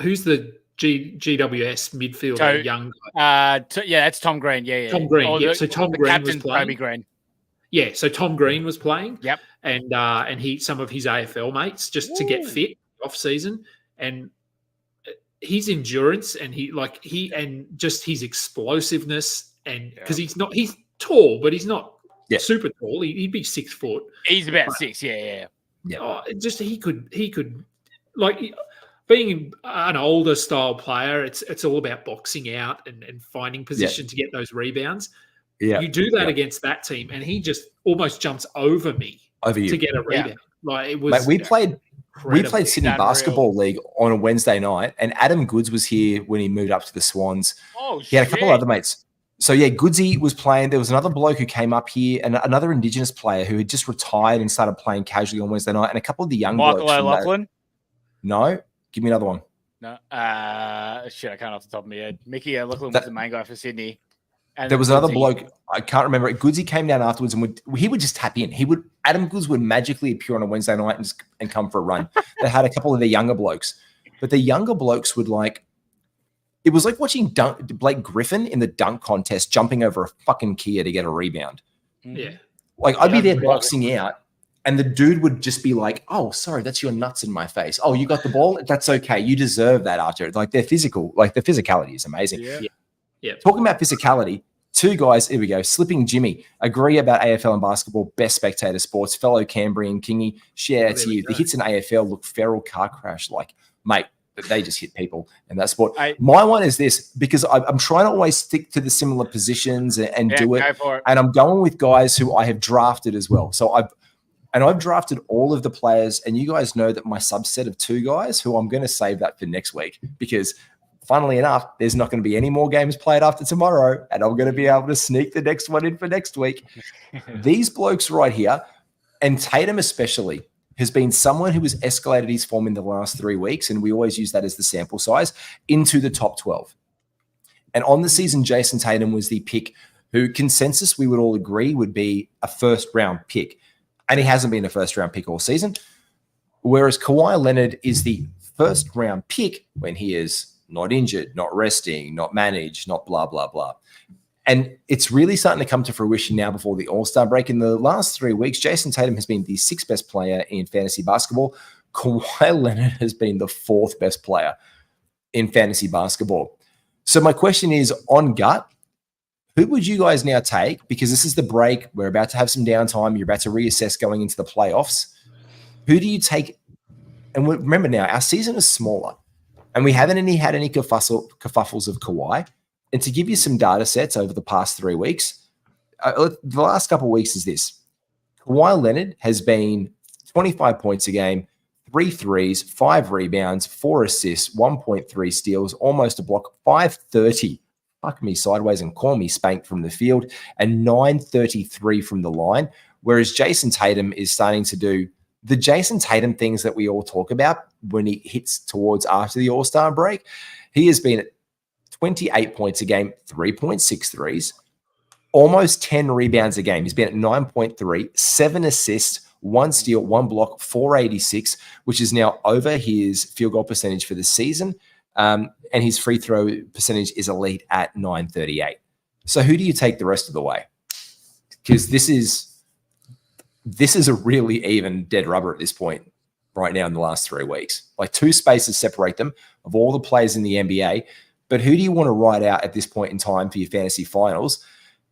GWS midfielder, young guy? That's Tom Green. Yeah. Tom Green. So Tom Green was playing. Toby Green. Yeah, so Tom Green was playing. Yep. And he some of his AFL mates just to get fit off season, and his endurance and just his explosive,ness, and because he's tall, but he's not super tall. He'd be 6 foot. He's about 6. Yeah. Just he could like being an older style player. It's all about boxing out and finding position to get those rebounds. Yeah, you do that against that team, and he just almost jumps over you to get a rebound. Yeah. Like it was. Mate, we played Sydney Basketball League on a Wednesday night, and Adam Goods was here when he moved up to the Swans. Oh, he had a couple of other mates. So yeah, Goodsy was playing. There was another bloke who came up here, and another Indigenous player who had just retired and started playing casually on Wednesday night, and a couple of the young Michael O'Loughlin. No, give me another one. No, I can't off the top of my head. Mickey O'Loughlin was the main guy for Sydney. And there was another bloke, I can't remember it. Goodsy came down afterwards and he would just tap in. Adam Goods would magically appear on a Wednesday night and come for a run. They had a couple of the younger blokes, but the younger blokes would it was like watching Blake Griffin in the dunk contest jumping over a fucking Kia to get a rebound. Yeah. Like I'd be there boxing out and the dude would just be like, oh, sorry, that's your nuts in my face. Oh, you got the ball? That's okay. You deserve that after. Like they're physical, like the physicality is amazing. Yeah. Talking about physicality, 2 guys, here we go. Slipping Jimmy, agree about AFL and basketball, best spectator sports, fellow Cambrian Kingy, share to you. The hits in AFL look feral car crash like, mate, they just hit people in that sport. My one is this, because I'm trying to always stick to the similar positions and do it. Go for it. And I'm going with guys who I have drafted as well. So I've drafted all of the players, and you guys know that my subset of 2 guys who I'm going to save that for next week because funnily enough, there's not going to be any more games played after tomorrow, and I'm going to be able to sneak the next one in for next week. These blokes right here, and Tatum especially, has been someone who has escalated his form in the last 3 weeks, and we always use that as the sample size, into the top 12. And on the season, Jason Tatum was the pick who consensus we would all agree would be a first-round pick. And he hasn't been a first-round pick all season, whereas Kawhi Leonard is the first-round pick when he is not injured, not resting, not managed, not blah, blah, blah. And it's really starting to come to fruition now before the All-Star break. In the last 3 weeks, Jason Tatum has been the 6th best player in fantasy basketball. Kawhi Leonard has been the 4th best player in fantasy basketball. So my question is, on gut, who would you guys now take? Because this is the break. We're about to have some downtime. You're about to reassess going into the playoffs. Who do you take? And remember now, our season is smaller. And we haven't had any kerfuffles of Kawhi. And to give you some data sets over the past 3 weeks, the last couple of weeks is this. Kawhi Leonard has been 25 points a game, 3 threes, 5 rebounds, 4 assists, 1.3 steals, almost a block, 530. Fuck me sideways and call me spanked from the field, and 933 from the line. Whereas Jason Tatum is starting to do the Jason Tatum things that we all talk about when he hits towards after the All-Star break. He has been at 28 points a game, 3.6 threes, almost 10 rebounds a game. He's been at 9.3, 7 assists, 1 steal, 1 block, 486, which is now over his field goal percentage for the season. And his free throw percentage is elite at 938. So who do you take the rest of the way? Because this is a really even dead rubber at this point right now in the last 3 weeks. Like 2 spaces separate them of all the players in the NBA. But who do you want to ride out at this point in time for your fantasy finals?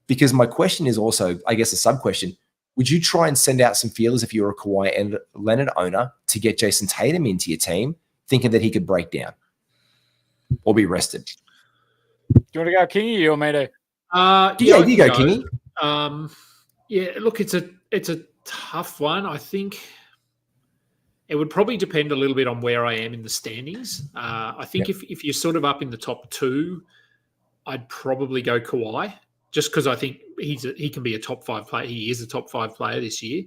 Because my question is also, I guess, a sub-question. Would you try and send out some feelers if you're a Kawhi and Leonard owner to get Jason Tatum into your team, thinking that he could break down or be rested? Do you want to go Kingy or you want me to? You go, Kingy. Yeah, look, it's a tough one. I think it would probably depend a little bit on where I am in the standings. I think if you're sort of up in the top 2, I'd probably go Kawhi, just because I think he can be a top 5 player. He is a top 5 player this year.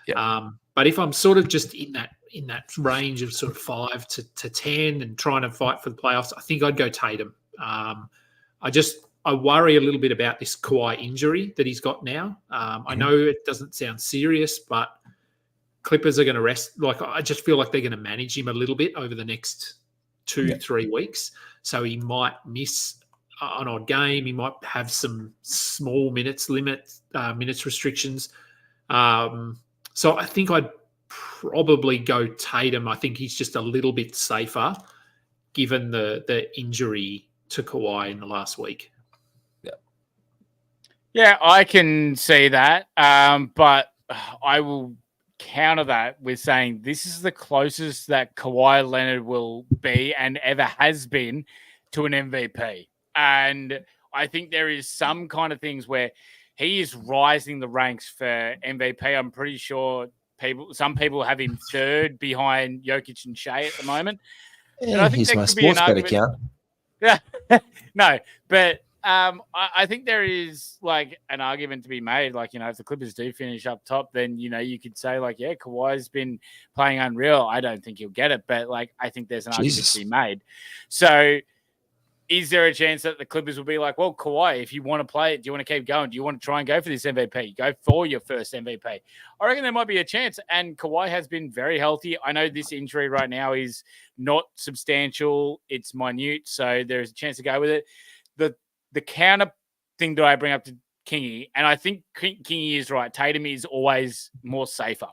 Yeah. But if I'm sort of just in that range of sort of 5 to 10 and trying to fight for the playoffs, I think I'd go Tatum. I worry a little bit about this Kawhi injury that he's got now. I know it doesn't sound serious, but Clippers are going to rest. Like, I just feel like they're going to manage him a little bit over the next 2-3 weeks. So he might miss an odd game. He might have some small minutes restrictions. So I think I'd probably go Tatum. I think he's just a little bit safer given the injury to Kawhi in the last week. Yeah, I can see that. But I will counter that with saying this is the closest that Kawhi Leonard will be and ever has been to an MVP. And I think there is some kind of things where he is rising the ranks for MVP. I'm pretty sure some people have him 3rd behind Jokic and Shea at the moment. Yeah, I think he's my sports bet account. Yeah, no, but I think there is like an argument to be made. Like, if the Clippers do finish up top, then, you could say like, yeah, Kawhi's been playing unreal. I don't think he'll get it, but like, I think there's an argument to be made. So is there a chance that the Clippers will be like, well, Kawhi, if you want to play it, do you want to keep going? Do you want to try and go for this MVP? Go for your first MVP. I reckon there might be a chance. And Kawhi has been very healthy. I know this injury right now is not substantial. It's minute. So there's a chance to go with it. The counter thing that I bring up to Kingy, and I think Kingy is right. Tatum is always more safer.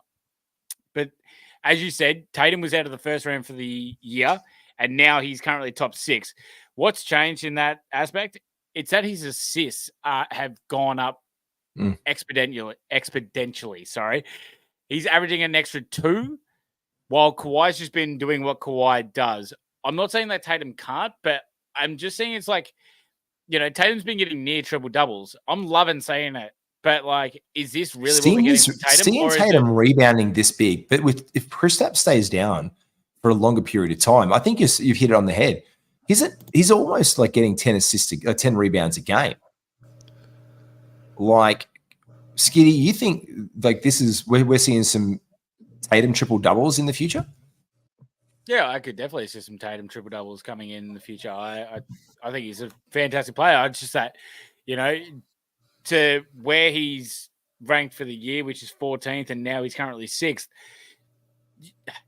But as you said, Tatum was out of the first round for the year, and now he's currently top 6. What's changed in that aspect? It's that his assists have gone up exponentially. Sorry. He's averaging an extra 2, while Kawhi's just been doing what Kawhi does. I'm not saying that Tatum can't, but I'm just saying it's like, Tatum's been getting near triple doubles. I'm loving saying it, but like, is this really what we're getting from Tatum? Seeing Tatum rebounding this big, but if Kristaps stays down for a longer period of time, I think you've hit it on the head. He's almost like getting 10 rebounds a game. Like, Skiddy, you think like this is where we're seeing some Tatum triple doubles in the future? Yeah, I could definitely see some Tatum triple doubles coming in the future. I think he's a fantastic player. It's just that, to where he's ranked for the year, which is 14th, and now he's currently 6th.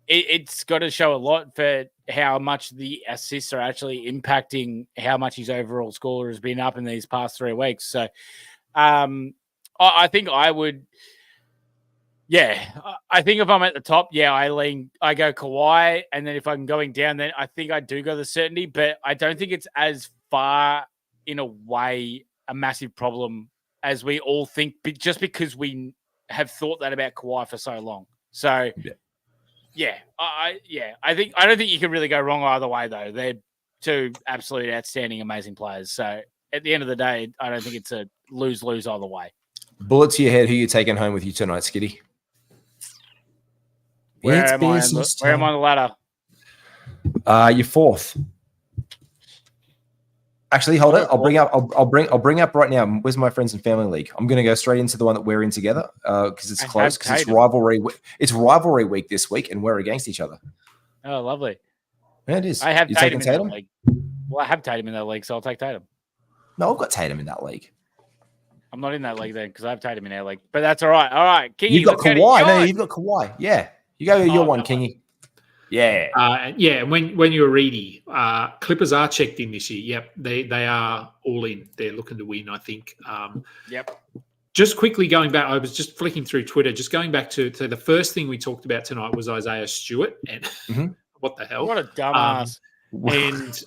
It's got to show a lot for how much the assists are actually impacting how much his overall score has been up in these past 3 weeks. So, I think I would. Yeah, I think if I'm at the top, I go Kawhi, and then if I'm going down, then I think I do go the certainty, but I don't think it's as far, in a way, a massive problem as we all think, just because we have thought that about Kawhi for so long. So, I don't think you can really go wrong either way, though. They're 2 absolutely outstanding, amazing players. So, at the end of the day, I don't think it's a lose-lose either way. Bullet to your head, who you taking home with you tonight, Skiddy? Where am I on the ladder? You're 4th. Actually, hold on. I'll bring up right now. Where's my friends and family league? I'm going to go straight into the one that we're in together because it's close. Because it's rivalry. It's rivalry week this week, and we're against each other. Oh, lovely. Yeah, it is. I have Tatum in Tatum? that league. Well, I have Tatum in that league, so I'll take Tatum. No, I've got Tatum in that league. I'm not in that league then because I have Tatum in our league. But that's all right. All right, Kingy. You've got Kawhi. No, you've got Kawhi. Yeah, you go your one, Kingy. Yeah. Yeah. When you're Reedy, Clippers are checked in this year. Yep. They are all in. They're looking to win, I think. Yep. Just quickly going back, I was just flicking through Twitter, just going back to the first thing we talked about tonight was Isaiah Stewart. And what the hell? What a dumbass. And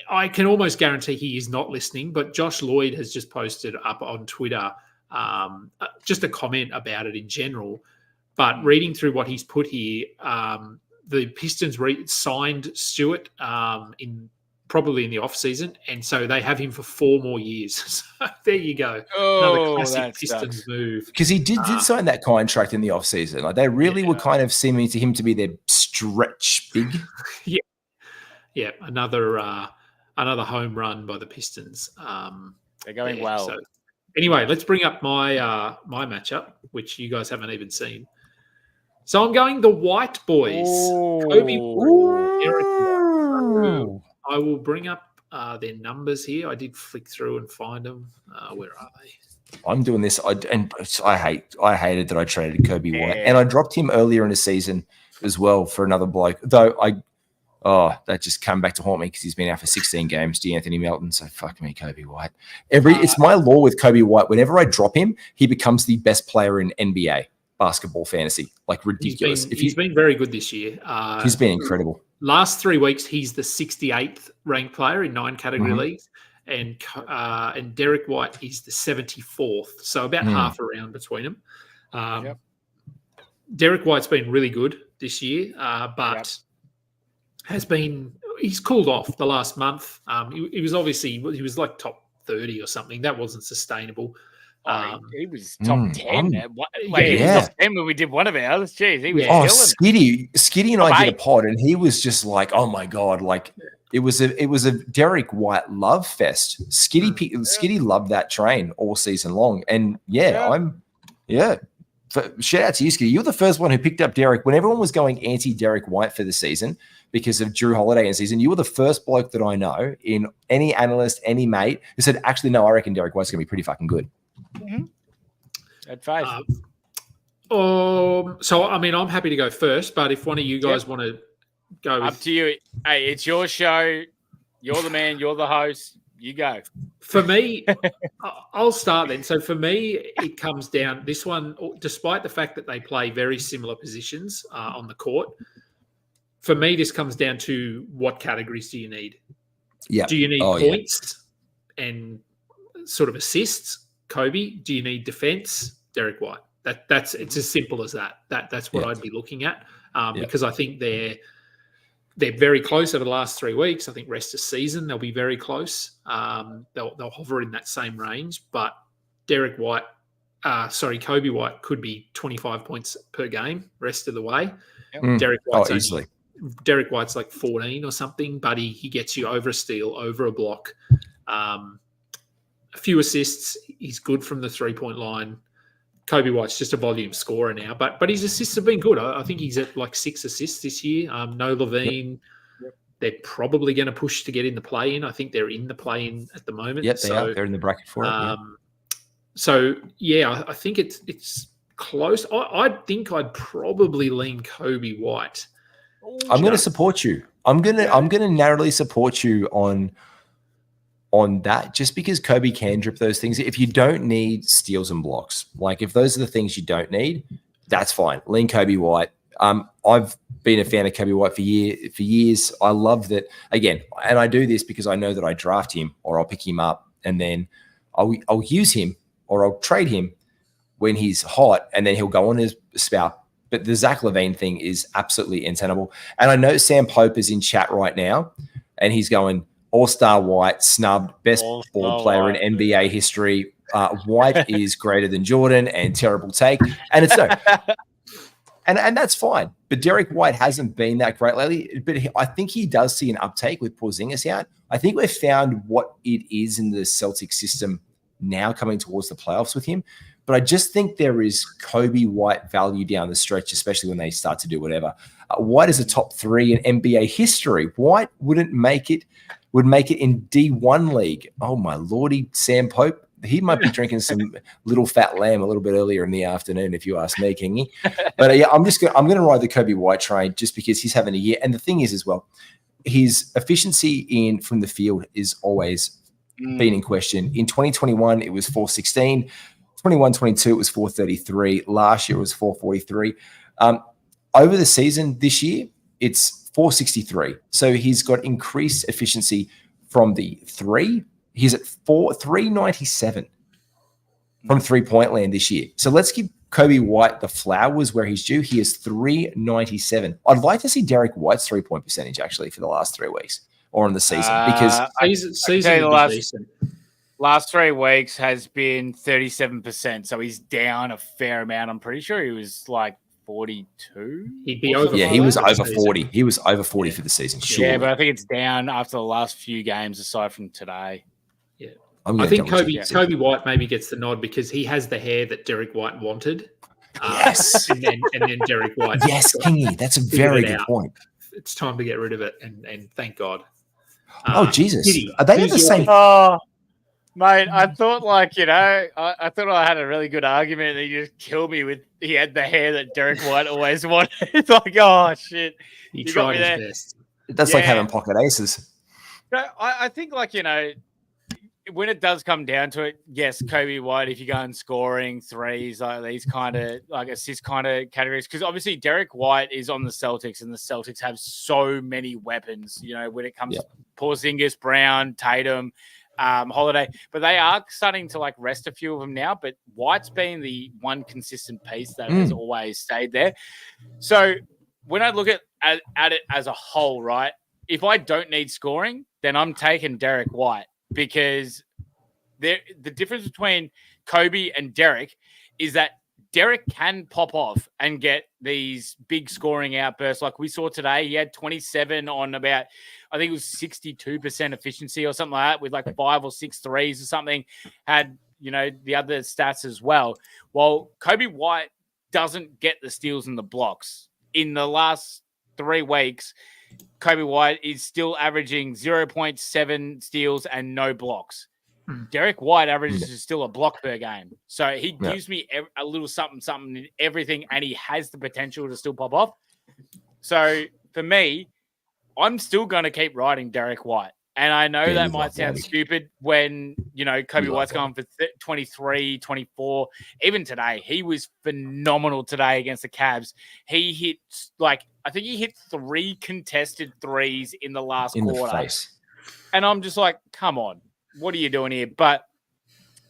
I can almost guarantee he is not listening, but Josh Lloyd has just posted up on Twitter just a comment about it in general. But reading through what he's put here, the Pistons signed Stewart probably in the off season, and so they have him for 4 more years. So there you go. Oh, another classic Pistons move. Because he did sign that contract in the off season. Like they really were kind of seeming to him to be their stretch big. Yeah. Another home run by the Pistons. They're going well. So, anyway, let's bring up my my matchup, which you guys haven't even seen. So I'm going the White Boys. Kobe Eric White. I will bring up their numbers here. I did flick through and find them. Where are they? I'm doing this. I hated that I traded Kobe White, and I dropped him earlier in the season as well for another bloke. Though that just came back to haunt me because he's been out for 16 games. D'Anthony Melton. So fuck me, Kobe White. It's my law with Kobe White. Whenever I drop him, he becomes the best player in NBA basketball fantasy. Like ridiculous. He's been very good this year. He's been incredible. Last 3 weeks, he's the 68th ranked player in 9 category leagues, and Derek White is the 74th. So about half a round between them. Derek White's been really good this year, but he's cooled off the last month. He was like top 30 or something. That wasn't sustainable. He was top 10. He was top 10 when we did one of ours. Jeez, he was killing Skiddy and I did a pod, and he was just like, oh my God, like it was a Derek White love fest. Skiddy loved that train all season long. And shout out to you, Skiddy. You're the first one who picked up Derek when everyone was going anti-Derek White for the season because of Drew Holiday in season. You were the first bloke that I know in any analyst, any mate who said, actually, no, I reckon Derek White's going to be pretty fucking good. At 5. So, I mean, I'm happy to go first, but if one of you guys want to go up to you. Hey, it's your show. You're the man. You're the host. You go. For me, I'll start then. So for me, it comes down, this one, despite the fact that they play very similar positions on the court, for me, this comes down to what categories do you need? Yeah. Do you need points and sort of assists? Kobe. Do you need defense? Derek White. It's as simple as that. That's what I'd be looking at because I think they're very close over the last 3 weeks. I think rest of season they'll be very close. They'll hover in that same range. But Kobe White could be 25 points per game rest of the way. Derek White's easily. Derek White's like 14 or something, but he gets you over a steal, over a block, a few assists. He's good from the 3-point line. Kobe White's just a volume scorer now, but his assists have been good. I think he's at like 6 assists this year. No Levine. Yep. They're probably going to push to get in the play-in. I think they're in the play-in at the moment. Yep, they are. They're in the bracket for it. So, I think it's close. I think I'd probably lean Kobe White. I'm going to support you. I'm going to narrowly support you on that, just because Kobe can drip those things. If you don't need steals and blocks, like if those are the things you don't need, that's fine. Lean Kobe White. I've been a fan of Kobe White for years. I love that, again, and I do this because I know that I draft him or I'll pick him up and then I'll use him or I'll trade him when he's hot and then he'll go on his spout. But the Zach LaVine thing is absolutely untenable. And I know Sam Pope is in chat right now and he's going, All-Star White, snubbed, best ball player in NBA history. White is greater than Jordan and terrible take. And it's no. And that's fine. But Derek White hasn't been that great lately. But I think he does see an uptake with Porzingis out. I think we've found what it is in the Celtics system now coming towards the playoffs with him. But I just think there is Kobe White value down the stretch, especially when they start to do whatever. White is a top 3 in NBA history. White would make it in D1 league. Oh, my lordy, Sam Pope. He might be drinking some little fat lamb a little bit earlier in the afternoon, if you ask me, Kingy. But yeah, I'm going to ride the Kobe White train just because he's having a year. And the thing is as well, his efficiency from the field is always been in question. In 2021, it was 416. 21-22, it was 433. Last year, it was 443. Over the season this year, it's 463. So he's got increased efficiency from the 3. He's at 397 from 3-point land this year. So let's give Kobe White the flowers where he's due. He is 397. I'd like to see Derek White's 3-point percentage actually for the last 3 weeks or in the season because the last 3 weeks has been 37%. So he's down a fair amount. I'm pretty sure he was like 42. He'd be over. Yeah, he was over 40. He was over 40 for the season. Sure. Yeah, but I think it's down after the last few games aside from today. Yeah. I think Kobe White maybe gets the nod because he has the hair that Derek White wanted. Yes. And then Derek White. Yes, Kingy. That's a very good point. It's time to get rid of it, and thank God. Jesus. Skiddy, are they the same? Oh, mate, I thought I thought I had a really good argument and he just killed me with he had the hair that Derek White always wanted. It's like, oh, shit. He tried his best. That's like having pocket aces. No, I think when it does come down to it, yes, Kobe White, if you're going scoring threes, like these kind of assist kind of categories, because obviously Derek White is on the Celtics and the Celtics have so many weapons, when it comes to Porzingis, Brown, Tatum, Holiday, but they are starting to rest a few of them now, but White's been the one consistent piece that has always stayed there. So when I look at it as a whole, right, if I don't need scoring, then I'm taking Derek White. Because the difference between Kobe and Derek is that Derek can pop off and get these big scoring outbursts like we saw today. He had 27 on about, I think it was 62% efficiency or something like that with 5 or 6 threes or something. Had, the other stats as well. While Kobe White doesn't get the steals and the blocks. In the last 3 weeks, Kobe White is still averaging 0.7 steals and no blocks. Derek White averages still a block per game. So he gives me a little something in everything, and he has the potential to still pop off. So for me, I'm still going to keep riding Derek White. And I know that might sound stupid when, Kobe White's going for 23, 24. Even today, he was phenomenal today against the Cavs. He hit, I think he hit 3 contested threes in the last quarter. And I'm just like, come on, what are you doing here? But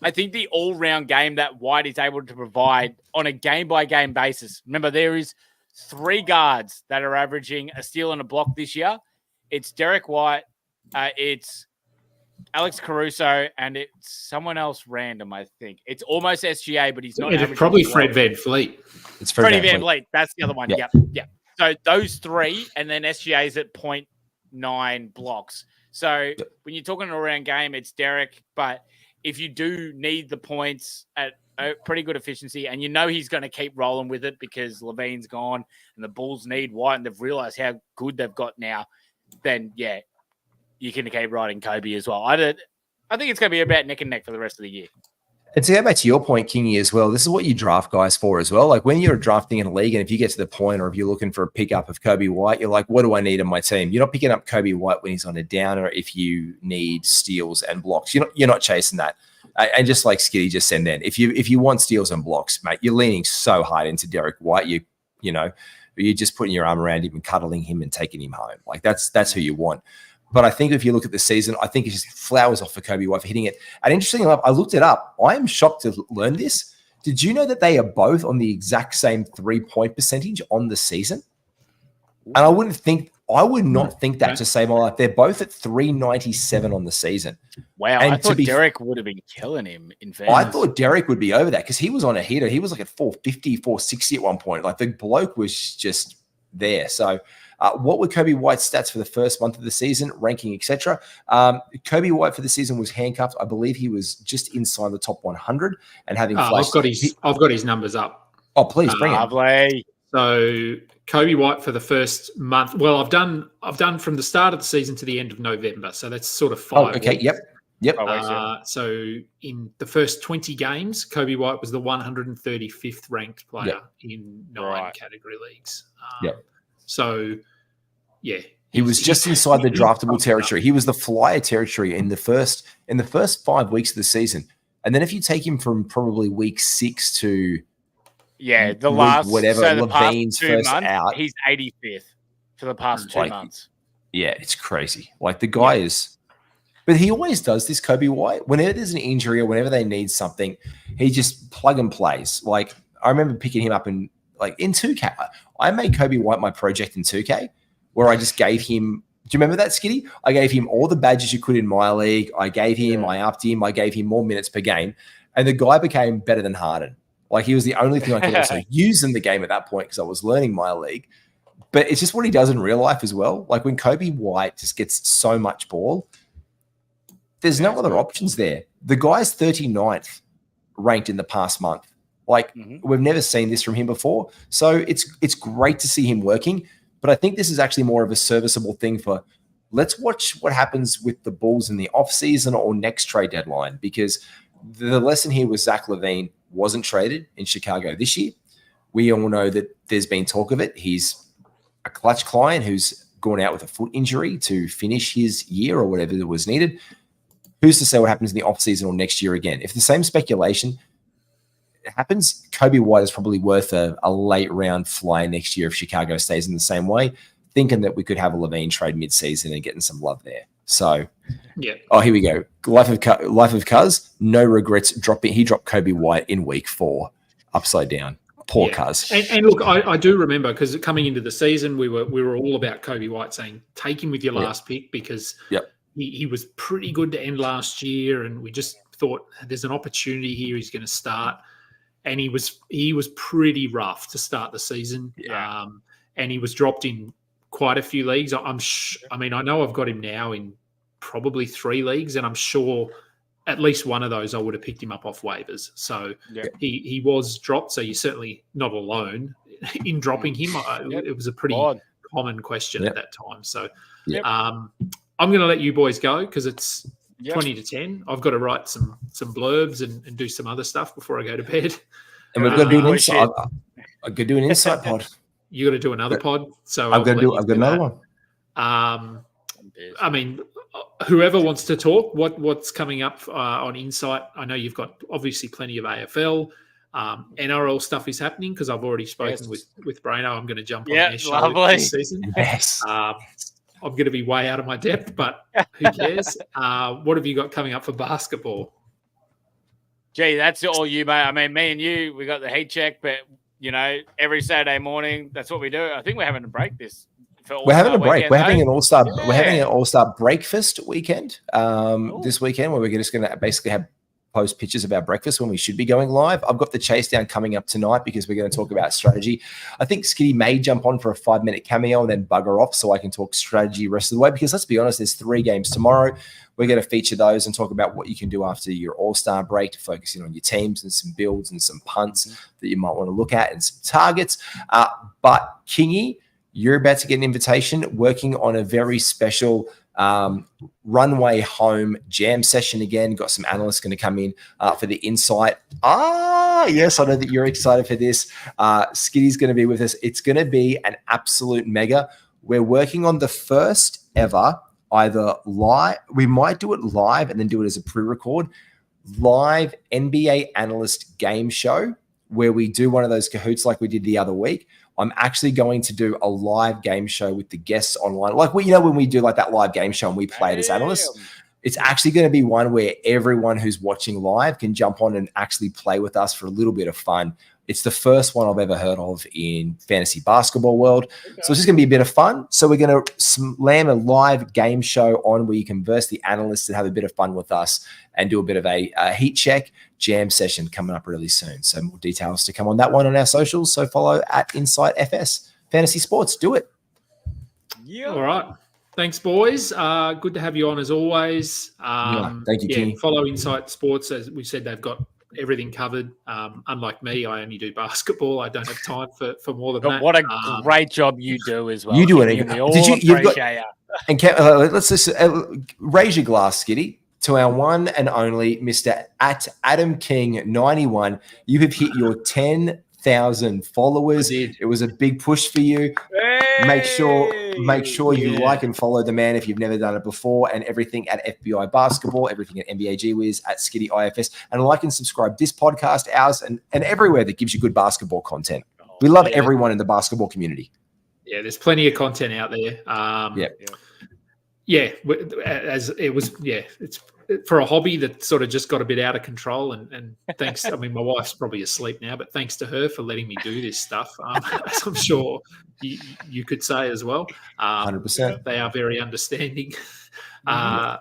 I think the all-round game that White is able to provide on a game-by-game basis. Remember, there is 3 guards that are averaging a steal and a block this year. It's Derek White, it's Alex Caruso, and it's someone else random, I think. It's almost SGA, but he's not. It's probably Fred VanVleet. It's Freddie VanVleet. That's the other one. Yeah. So those 3, and then SGA's at 0.9 blocks. So when you're talking an all-round game, it's Derek. But if you do need the points at a pretty good efficiency, and he's going to keep rolling with it because Levine's gone and the Bulls need White, and they've realized how good they've got now, then, you can keep riding Kobe as well. I think it's going to be about neck and neck for the rest of the year. And to go back to your point, Kingy, as well, this is what you draft guys for as well. Like when you're drafting in a league, and if you get to the point, or if you're looking for a pickup of Kobe White, you're like, what do I need in my team? You're not picking up Kobe White when he's on a downer if you need steals and blocks. You're not chasing that. And just like Skiddy just said then, if you want steals and blocks, mate, you're leaning so hard into Derek White. You're just putting your arm around him and cuddling him and taking him home. Like that's who you want. But I think if you look at the season, I think it's just flowers off for Kobe White for hitting it. And interestingly enough, I looked it up. I am shocked to learn this. Did you know that they are both on the exact same 3-point percentage on the season? And I wouldn't think I would not think that to save my life. They're both at 397 on the season. Wow, And I thought Derek would have been killing him in fairness. I thought Derek would be over that because he was on a heater. He was like at 450, 460 at one point. Like the bloke was just there. So what were Kobe White's stats for the first month of the season, ranking, etc.? Kobe White for the season was handcuffed. I believe he was just inside the top 100 and having flashed. I've got his numbers up. Oh, please bring it. Lovely. So Kobe White for the first month. Well, I've done from the start of the season to the end of November. So that's sort of 5 okay. weeks. Yep. So in the first 20 games, Kobe White was the 135th ranked player in 9 category leagues. So, yeah. He was just inside the draftable territory. He was the flyer territory in the first 5 weeks of the season. And then if you take him from probably week 6 to the last whatever, so the Levine's past 2 first months, out, he's 85th for the past 2 months. Yeah, it's crazy. Like the guy is, but he always does this, Kobe White. Whenever there's an injury or whenever they need something, he just plug and plays. Like I remember picking him up in 2K. I made Kobe White my project in 2K, where I just gave him. Do you remember that, Skiddy? I gave him all the badges you could in my league. I gave him, I upped him, I gave him more minutes per game, and the guy became better than Harden. Like he was the only thing I could also use in the game at that point because I was learning my league. But it's just what he does in real life as well. Like when Kobe White just gets so much ball, there's no other options there. The guy's 39th ranked in the past month. Like we've never seen this from him before. So it's great to see him working. But I think this is actually more of a serviceable thing for let's watch what happens with the Bulls in the offseason or next trade deadline, because the lesson here was Zach LaVine wasn't traded in Chicago this year. We all know that there's been talk of it. He's a clutch client who's gone out with a foot injury to finish his year or whatever that was needed. Who's to say what happens in the offseason or next year again? If the same speculation happens, Kobe White is probably worth a late round fly next year if Chicago stays in the same way, thinking that we could have a LaVine trade mid-season and getting some love there. So, here we go. Life of Cuz, no regrets. He dropped Kobe White in week 4, upside down. Poor Cuz. And look, I do remember because coming into the season, we were all about Kobe White saying take him with your last pick because he was pretty good to end last year, and we just thought there's an opportunity here. He's going to start. And he was pretty rough to start the season, and he was dropped in quite a few leagues. I know I've got him now in probably 3 leagues, and I'm sure at least one of those I would have picked him up off waivers. So he was dropped. So you're certainly not alone in dropping him. It was a pretty common question at that time. So I'm going to let you boys go because it's 20 to 10. I've got to write some blurbs and do some other stuff before I go to bed. And we've got to do an insight. I've got to do an insight pod. You got to do another pod. So I've got another one. I mean, whoever wants to talk, what's coming up on Insight? I know you've got obviously plenty of AFL. NRL stuff is happening because I've already spoken with Brano. I'm going to jump on their show this season. Yes. I'm going to be way out of my depth, but who cares? What have you got coming up for basketball? Gee, that's all you, mate. I mean, me and you, we got the heat check, but, every Saturday morning, that's what we do. I think we're having a break We're having a break. We're having an all-star. We're having an all-star breakfast weekend this weekend where we're just going to basically have post pictures of our breakfast when we should be going live. I've got the chase down coming up tonight because we're going to talk about strategy. I think Skiddy may jump on for a 5-minute cameo and then bugger off so I can talk strategy the rest of the way, because let's be honest, there's 3 games tomorrow. We're going to feature those and talk about what you can do after your all-star break to focus in on your teams and some builds and some punts that you might want to look at and some targets. But Kingy, you're about to get an invitation working on a very special runway home jam session again. Got some analysts going to come in for the insight. Yes, I know that you're excited for this. Skiddy's going to be with us. It's going to be an absolute mega. We're working on the first ever either live. We might do it live and then do it as a pre-record live NBA analyst game show where we do one of those cahoots like we did the other week. I'm actually going to do a live game show with the guests online. Like when we do like that live game show and we play it as analysts. It's actually going to be one where everyone who's watching live can jump on and actually play with us for a little bit of fun. It's the first one I've ever heard of in fantasy basketball world. Okay. So it's just going to be a bit of fun. So we're going to slam a live game show on where you can verse the analysts and have a bit of fun with us and do a bit of a heat check jam session coming up really soon. So more details to come on that one on our socials. So follow at Insight FS Fantasy Sports. Do it. Yeah. All right. Thanks, boys. Good to have you on as always. Thank you, Kingy. Follow Insight Sports. As we said, they've got everything covered. Unlike me, I only do basketball. I don't have time for more than that. What a great job you do as well. You do it. Did you? And let's listen. Raise your glass, Skiddy, to our one and only Mr. Adam King 91. You have hit your 10,000 followers. It was a big push for you. Hey! Make sure you like and follow the man if you've never done it before, and everything at FBI Basketball, everything at NBA GWiz, at Skiddy IFS, and like and subscribe this podcast, ours, and everywhere that gives you good basketball content. We love everyone in the basketball community. Yeah, there's plenty of content out there. As it was, it's for a hobby that sort of just got a bit out of control. And thanks, I mean, my wife's probably asleep now, but thanks to her for letting me do this stuff, as I'm sure you could say as well. 100%. They are very understanding. And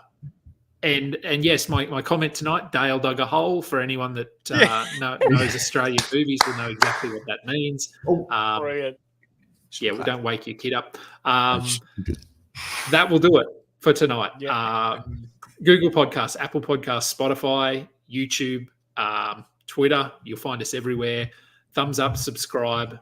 yes, my comment tonight, Dale dug a hole. For anyone that knows Australian movies will know exactly what that means. Brilliant. Yeah, we don't wake your kid up. That will do it for tonight. Google Podcasts, Apple Podcasts, Spotify, YouTube, Twitter. You'll find us everywhere. Thumbs up, subscribe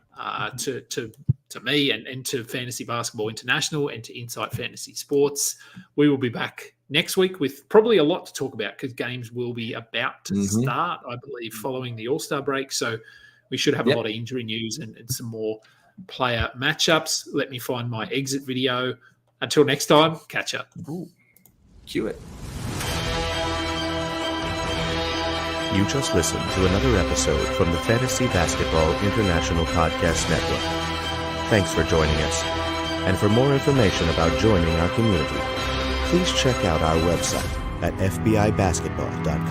to me and to Fantasy Basketball International and to Insight Fantasy Sports. We will be back next week with probably a lot to talk about because games will be about to start, I believe, following the All-Star break. So we should have a lot of injury news and some more player matchups. Let me find my exit video. Until next time, catch up. Cue it. You just listened to another episode from the Fantasy Basketball International Podcast Network. Thanks for joining us. And for more information about joining our community, please check out our website at fbibasketball.com.